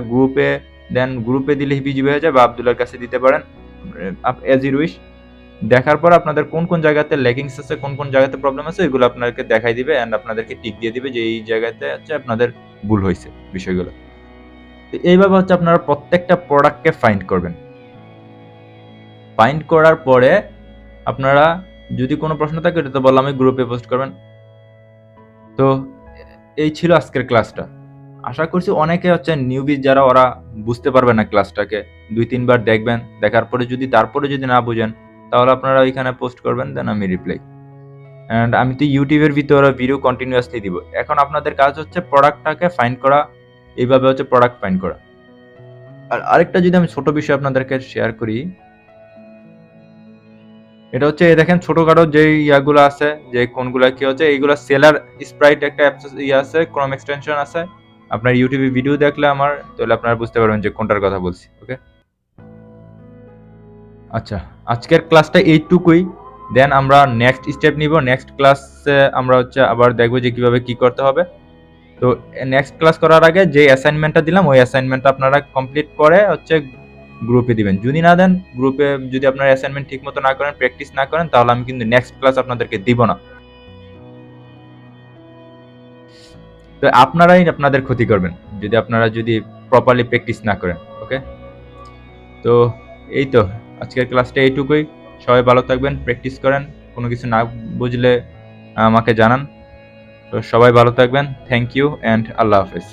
Speaker 1: গ্রুপে দিলে হিপিজিবি হয়ে যায়, বা আব্দুল্লাহর কাছে দিতে পারেন, এজ ইউ উইশ। দেখার পর আপনাদের কোন কোন জায়গাতে ল্যাকিংস আছে, কোন কোন জায়গাতে প্রবলেম আছে এগুলো আপনাদেরকে দেখাই দিবে এন্ড আপনাদেরকে টিক দিয়ে দিবে যে এই জায়গাতে হচ্ছে আপনাদের ভুল হয়েছে বিষয়গুলো। তো এইভাবে হচ্ছে আপনারা প্রত্যেকটা প্রোডাক্টকে ফাইন্ড করবেন। ফাইন্ড করার পরে আপনারা যদি কোনো প্রশ্ন থাকে এটা তো বললাম আমি, গ্রুপে পোস্ট করবেন। তো এই ছিল আজকের ক্লাসটা। আশা করছি অনেকে হচ্ছে নিউবি যারা ওরা বুঝতে পারবে না ক্লাসটাকে, 2-3 বার দেখবেন, দেখার পরে তারপরে যদি না বুঝেন তাহলে আপনারা ওইখানে পোস্ট করবেন, দেন আমি রিপ্লাই। অ্যান্ড আমি তো ইউটিউবের ভিতরে ভিডিও কন্টিনিউয়াসলি দিব। এখন আপনাদের কাজ হচ্ছে প্রোডাক্টটাকে ফাইন্ড করা, এইভাবে হচ্ছে প্রোডাক্ট ফাইন্ড করা। আর আরেকটা যদি আমি ছোট বিষয় আপনাদেরকে শেয়ার করি, এটা হচ্ছে দেখেন ছোটখাটো যে ইয়াগুলো আছে, যে কোনগুলা কি হচ্ছে, এইগুলো সেলার স্প্রাইট একটা অ্যাপস ইয়ে আছে, ক্রোম এক্সটেনশন আছে। আপনার ইউটিউবে ভিডিও দেখলে আমার, তাহলে আপনারা বুঝতে পারবেন যে কোনটার কথা বলছি। ওকে, আচ্ছা আজকের ক্লাসটা এইটুকুই, দেন আমরা নেক্সট স্টেপ নিব। নেক্সট ক্লাসে আমরা হচ্ছে আবার দেখবো যে কিভাবে কি করতে হবে। তো নেক্সট ক্লাস করার আগে যে অ্যাসাইনমেন্টটা দিলাম ওই অ্যাসাইনমেন্টটা আপনারা কমপ্লিট করে হচ্ছে গ্রুপে দিবেন। যদি না দেন গ্রুপে, যদি আপনারা অ্যাসাইনমেন্ট ঠিক মতো না করেন, প্র্যাকটিস না করেন, তাহলে আমি কিন্তু নেক্সট ক্লাস আপনাদেরকে দিব না। তো আপনারাই আপনাদের ক্ষতি করবেন যদি প্রপারলি প্র্যাকটিস না করেন। ওকে, তো এই তো আজকের ক্লাসটা এইটুকুই। সবাই ভালো থাকবেন, প্র্যাকটিস করেন, কোনো কিছু না বুঝলে আমাকে জানান। তো সবাই ভালো থাকবেন, থ্যাংক ইউ অ্যান্ড আল্লাহ হাফেজ।